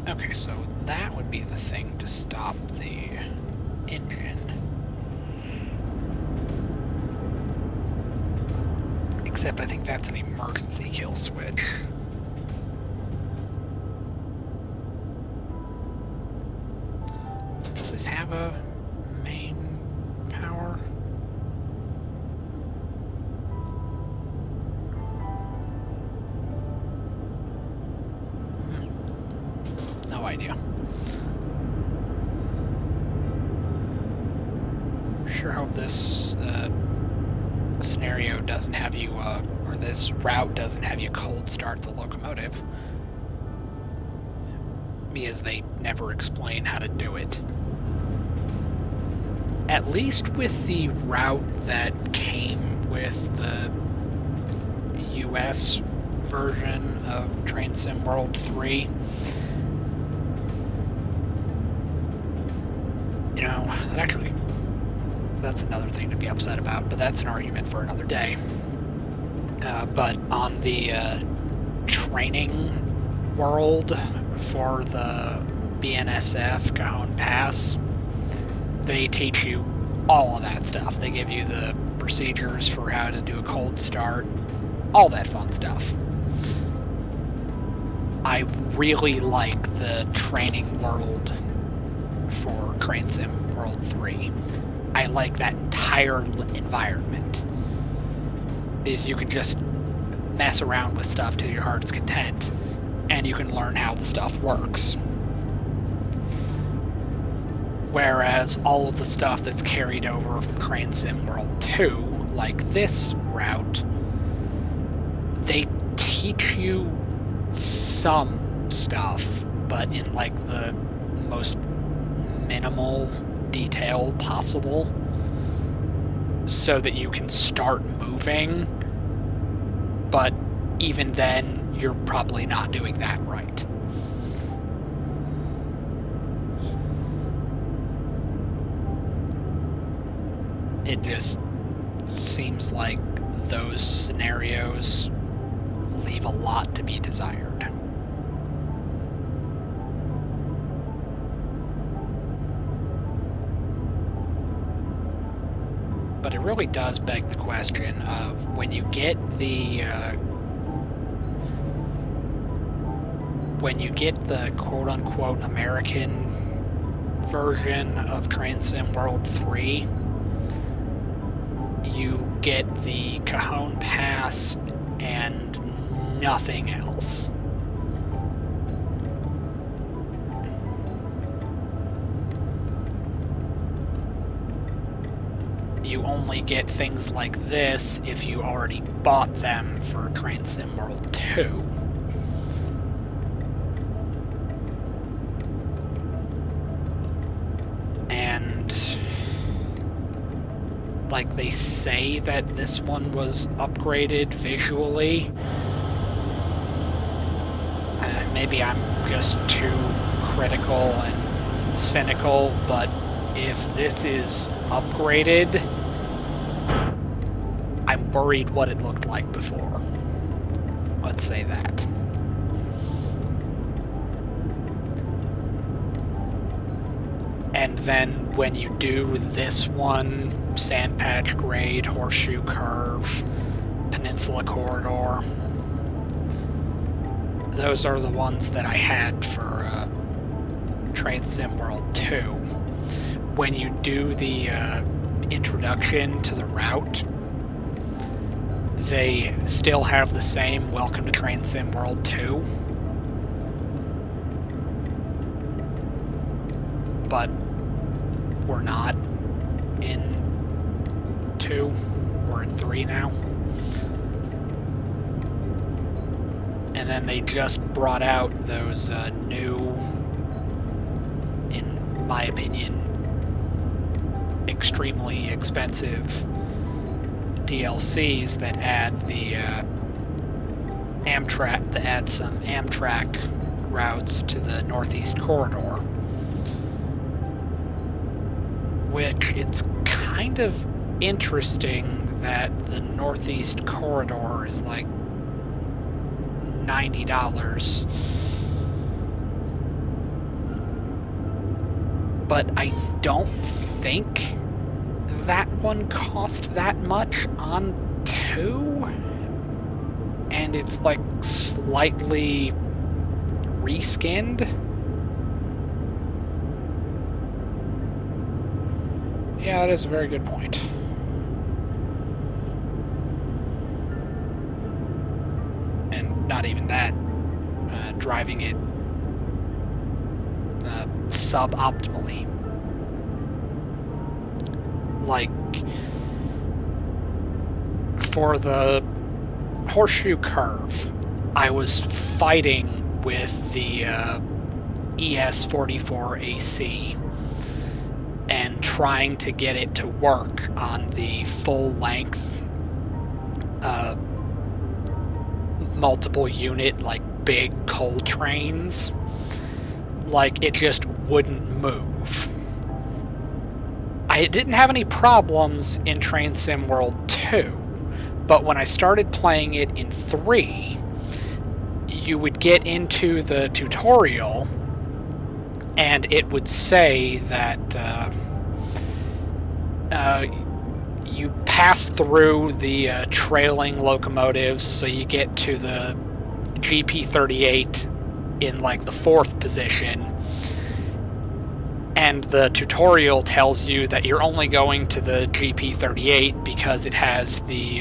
Okay, so that would be the thing to stop the engine. Except I think that's an emergency kill switch. Does this have a main power? No idea. Sure hope this scenario doesn't have you, or this route doesn't have you cold start the locomotive. As they never explain how to do it. At least with the route that came with the US version of Train Sim World 3. You know, that's another thing to be upset about, but that's an argument for another day. But on the training world for the BNSF Cajon Pass, they teach you all of that stuff. They give you the procedures for how to do a cold start, all that fun stuff. I really like the training world for Train Sim World 3. I like that entire environment. Because you can just mess around with stuff to your heart's content, and you can learn how the stuff works. Whereas all of the stuff that's carried over from Train Sim World 2, like this route, they teach you some stuff, but in like the most minimal detail possible, so that you can start moving, but even then, you're probably not doing that right. It just seems like those scenarios leave a lot to be desired. But it really does beg the question of when you get the quote-unquote American version of Train Sim World 3, you get the Cajon Pass and nothing else. You only get things like this if you already bought them for Train Sim World 2. And like they say that this one was upgraded visually. Maybe I'm just too critical and cynical, but if this is upgraded, I'm worried what it looked like before. Let's say that. And then when you do this one, Sandpatch Grade, Horseshoe Curve, Peninsula Corridor, those are the ones that I had for Train Sim World 2. When you do the introduction to the route, they still have the same Welcome to Train Sim World 2. But we're not in 2, we're in 3 now. And then they just brought out those new, in my opinion, extremely expensive DLCs that add the some Amtrak routes to the Northeast Corridor. Which it's kind of interesting that the Northeast Corridor is like $90. But I don't think that one cost that much on 2. And it's like slightly reskinned. Yeah, that is a very good point. And not even that, driving it suboptimally. Like, for the Horseshoe Curve, I was fighting with the ES44AC and trying to get it to work on the full-length multiple unit, like, big coal trains. Like, it just wouldn't move. I didn't have any problems in Train Sim World 2, but when I started playing it in 3, you would get into the tutorial and it would say that you pass through the trailing locomotives, so you get to the GP38 in like the 4th position, and the tutorial tells you that you're only going to the GP38 because it has the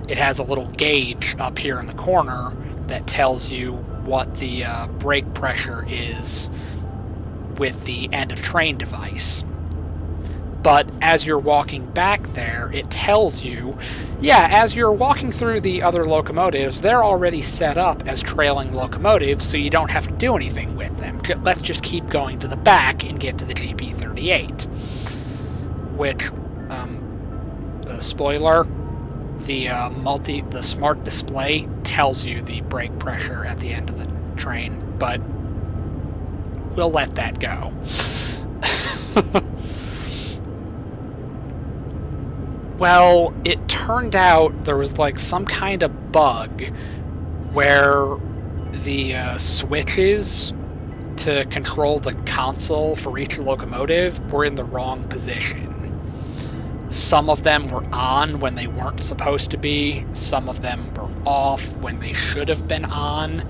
it has a little gauge up here in the corner that tells you what the brake pressure is with the end of train device. But as you're walking back there, it tells you, yeah, as you're walking through the other locomotives, they're already set up as trailing locomotives, so you don't have to do anything with them. Let's just keep going to the back and get to the GP38. Which, spoiler, the smart display tells you the brake pressure at the end of the train, but we'll let that go. Well, it turned out there was like some kind of bug where the switches to control the console for each locomotive were in the wrong position. Some of them were on when they weren't supposed to be, some of them were off when they should have been on.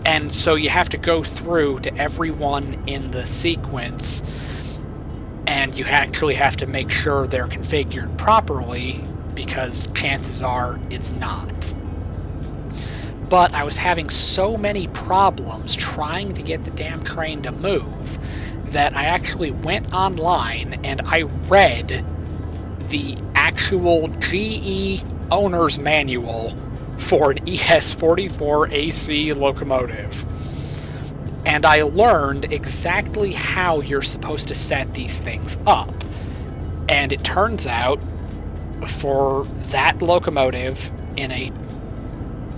And so you have to go through to everyone in the sequence, and you actually have to make sure they're configured properly, because chances are it's not. But I was having so many problems trying to get the damn train to move that I actually went online and I read the actual GE owner's manual for an ES44 AC locomotive. And I learned exactly how you're supposed to set these things up. And it turns out, for that locomotive, in a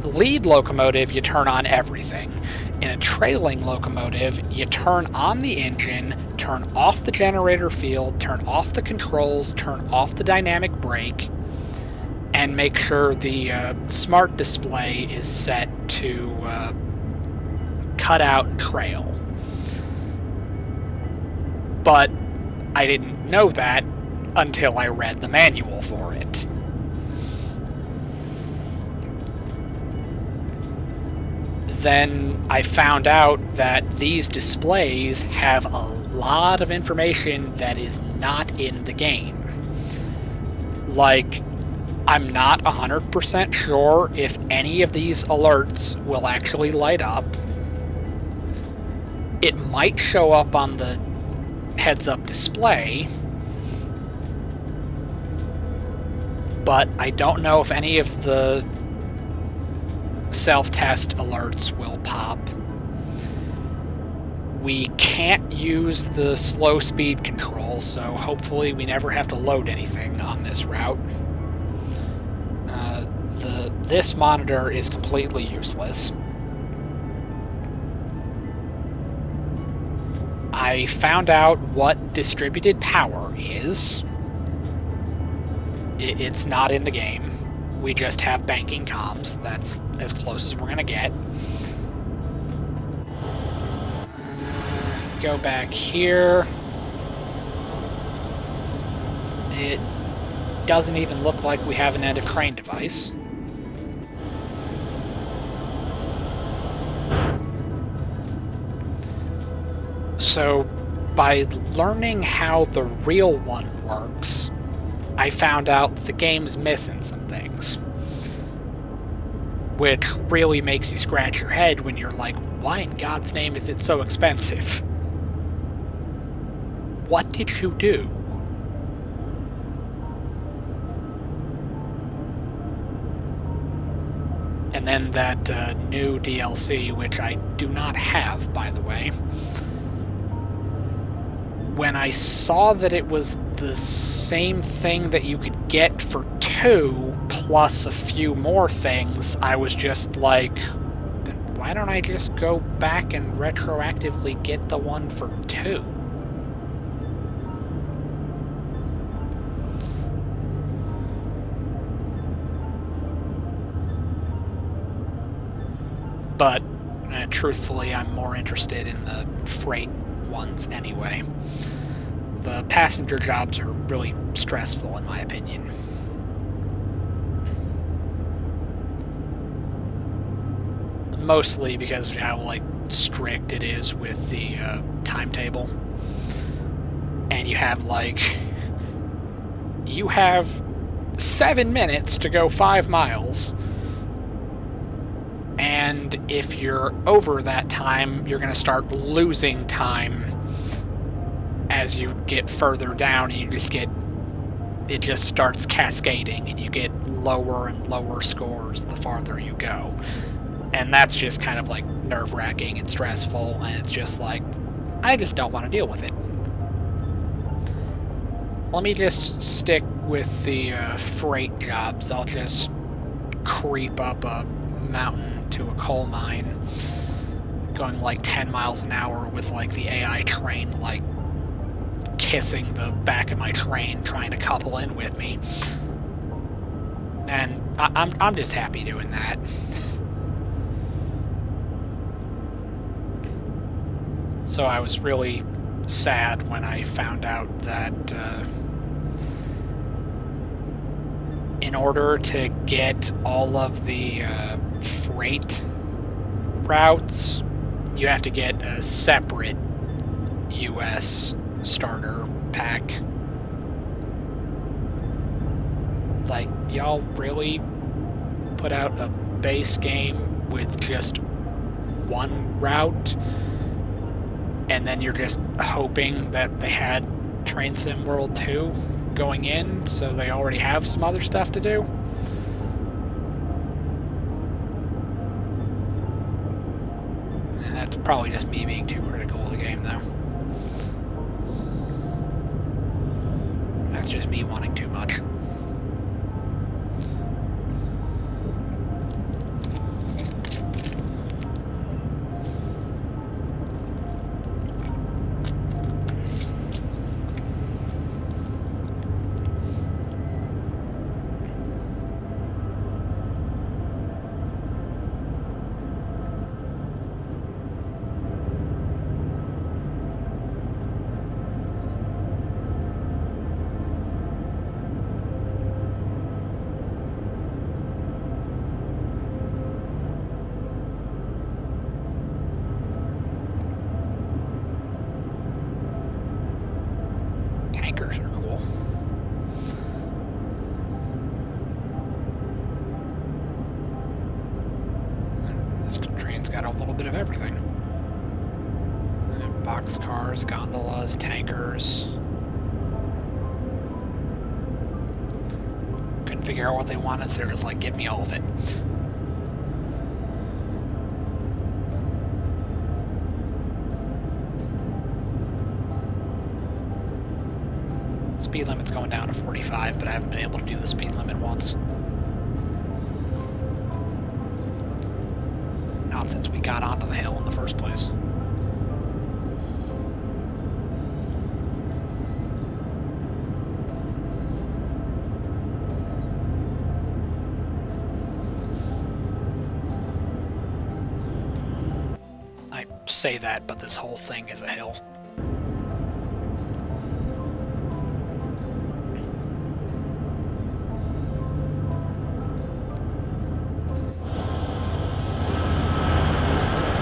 lead locomotive, you turn on everything. In a trailing locomotive, you turn on the engine, turn off the generator field, turn off the controls, turn off the dynamic brake, and make sure the smart display is set to cut out and trail. But I didn't know that until I read the manual for it. Then I found out that these displays have a lot of information that is not in the game. Like, I'm not 100% sure if any of these alerts will actually light up. It might show up on the heads-up display, but I don't know if any of the self-test alerts will pop. We can't use the slow speed control, so hopefully we never have to load anything on this route. This monitor is completely useless. I found out what distributed power is. It's not in the game. We just have banking comms. That's as close as we're gonna get. Go back here. It doesn't even look like we have an end of train device. So, by learning how the real one works, I found out the game's missing some things. Which really makes you scratch your head when you're like, why in God's name is it so expensive? What did you do? And then that new DLC, which I do not have, by the way. When I saw that it was the same thing that you could get for 2 plus a few more things, I was just like, then why don't I just go back and retroactively get the one for 2? But truthfully, I'm more interested in the freight ones anyway. The passenger jobs are really stressful, in my opinion. Mostly because of how, like, strict it is with the timetable. And you have, like... You have 7 minutes to go 5 miles. and if you're over that time, you're going to start losing time as you get further down, and it just starts cascading, and you get lower and lower scores the farther you go. And that's just kind of like nerve-wracking and stressful, and it's just like, I just don't want to deal with it. Let me just stick with the freight jobs. I'll just creep up a mountain to a coal mine, going like 10 miles an hour with like the AI train like kissing the back of my train, trying to couple in with me. And I'm just happy doing that. So I was really sad when I found out that in order to get all of the freight routes, you have to get a separate US starter pack. Like, y'all really put out a base game with just one route, and then you're just hoping that they had Train Sim World 2 going in, so they already have some other stuff to do? And that's probably just me being too critical of the game, though. That's just me wanting too much. Tankers are cool. This train's got a little bit of everything. Boxcars, gondolas, tankers. Couldn't figure out what they wanted, so they're just like, give me all of it. Speed limit's going down to 45, but I haven't been able to do the speed limit once. Not since we got onto the hill in the first place. I say that, but this whole thing is a hill.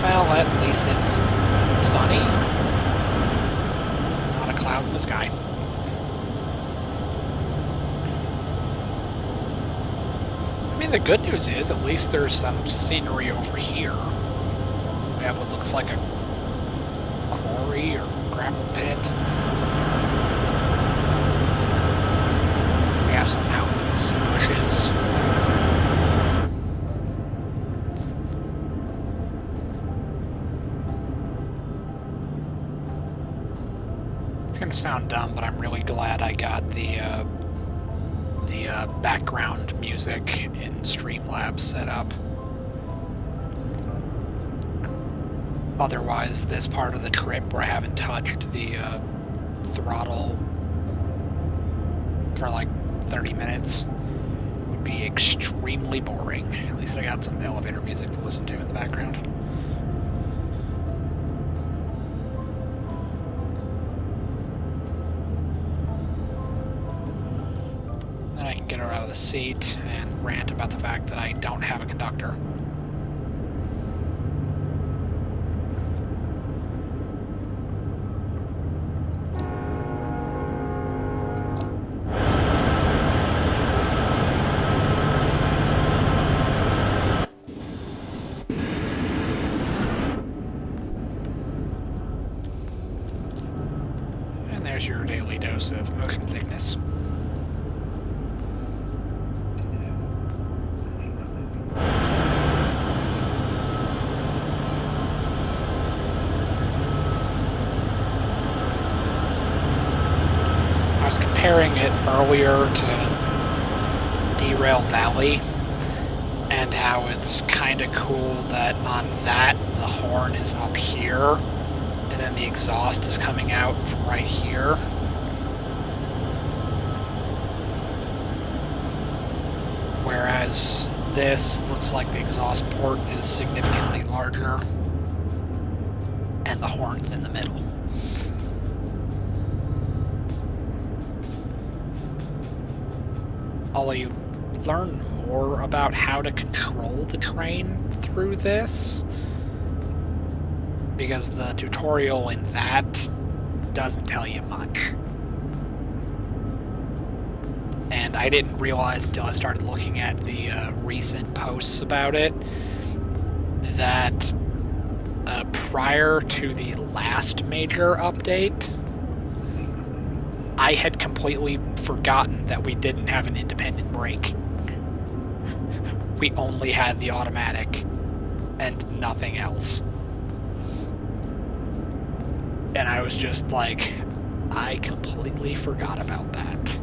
Well, at least it's sunny. Not a cloud in the sky. I mean, the good news is, at least there's some scenery over here. We have what looks like a quarry or gravel pit. We have some mountains and bushes. It's gonna sound dumb, but I'm really glad I got the background music in Streamlabs set up. Otherwise, this part of the trip where I haven't touched the throttle for like 30 minutes would be extremely boring. At least I got some elevator music to listen to in the background. Then I can get her out of the seat and rant about the fact that I don't have a conductor. there's your daily dose of motion sickness. I was comparing it earlier to Derail Valley, and how it's kind of cool that on that the horn is up here, and then the exhaust is coming out from right here. Whereas this looks like the exhaust port is significantly larger, and the horn's in the middle. Although you learn more about how to control the train through this, because the tutorial in that doesn't tell you much. And I didn't realize until I started looking at the recent posts about it that prior to the last major update, I had completely forgotten that we didn't have an independent brake. We only had the automatic and nothing else. And I was just like, I completely forgot about that.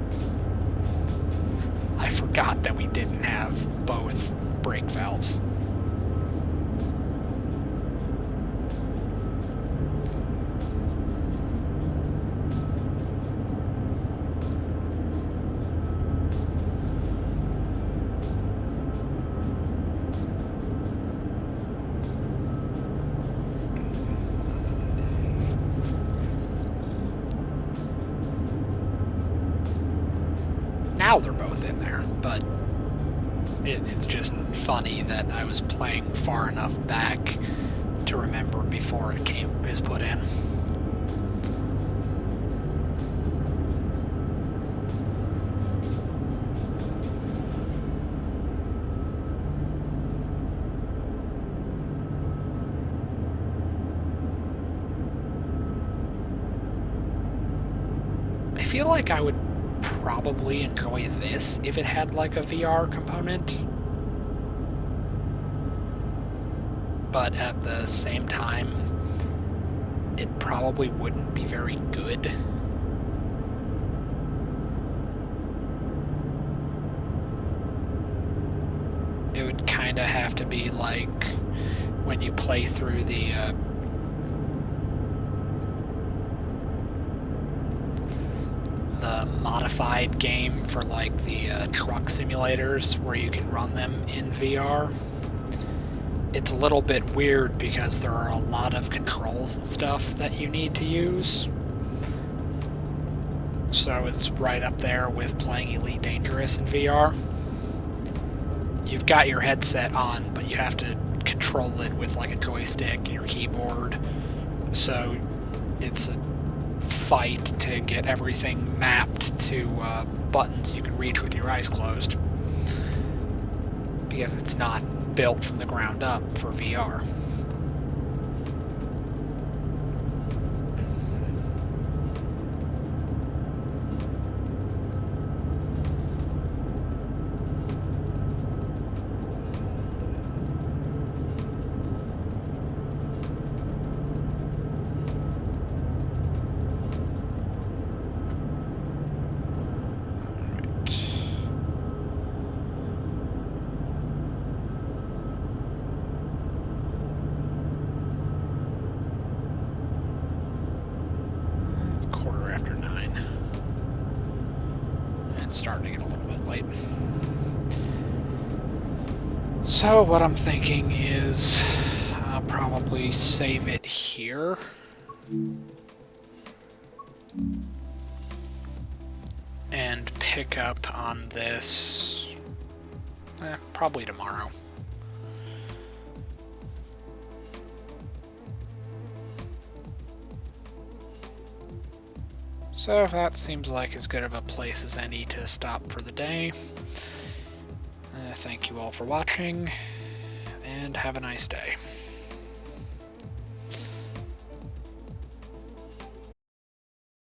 I forgot that we didn't have both brake valves. Now they're both in there, but it's just funny that I was playing far enough back to remember before it was put in. I feel like I would probably enjoy this if it had like a VR component, but at the same time it probably wouldn't be very good. It would kind of have to be like when you play through the modified game for like the truck simulators where you can run them in VR. It's a little bit weird because there are a lot of controls and stuff that you need to use. So it's right up there with playing Elite Dangerous in VR. You've got your headset on, but you have to control it with like a joystick and your keyboard. So it's a fight to get everything mapped to buttons you can reach with your eyes closed, because it's not built from the ground up for VR. Starting to get a little bit late. So what I'm thinking is I'll probably save it here. And pick up on this probably tomorrow. So that seems like as good of a place as any to stop for the day. Thank you all for watching, and have a nice day.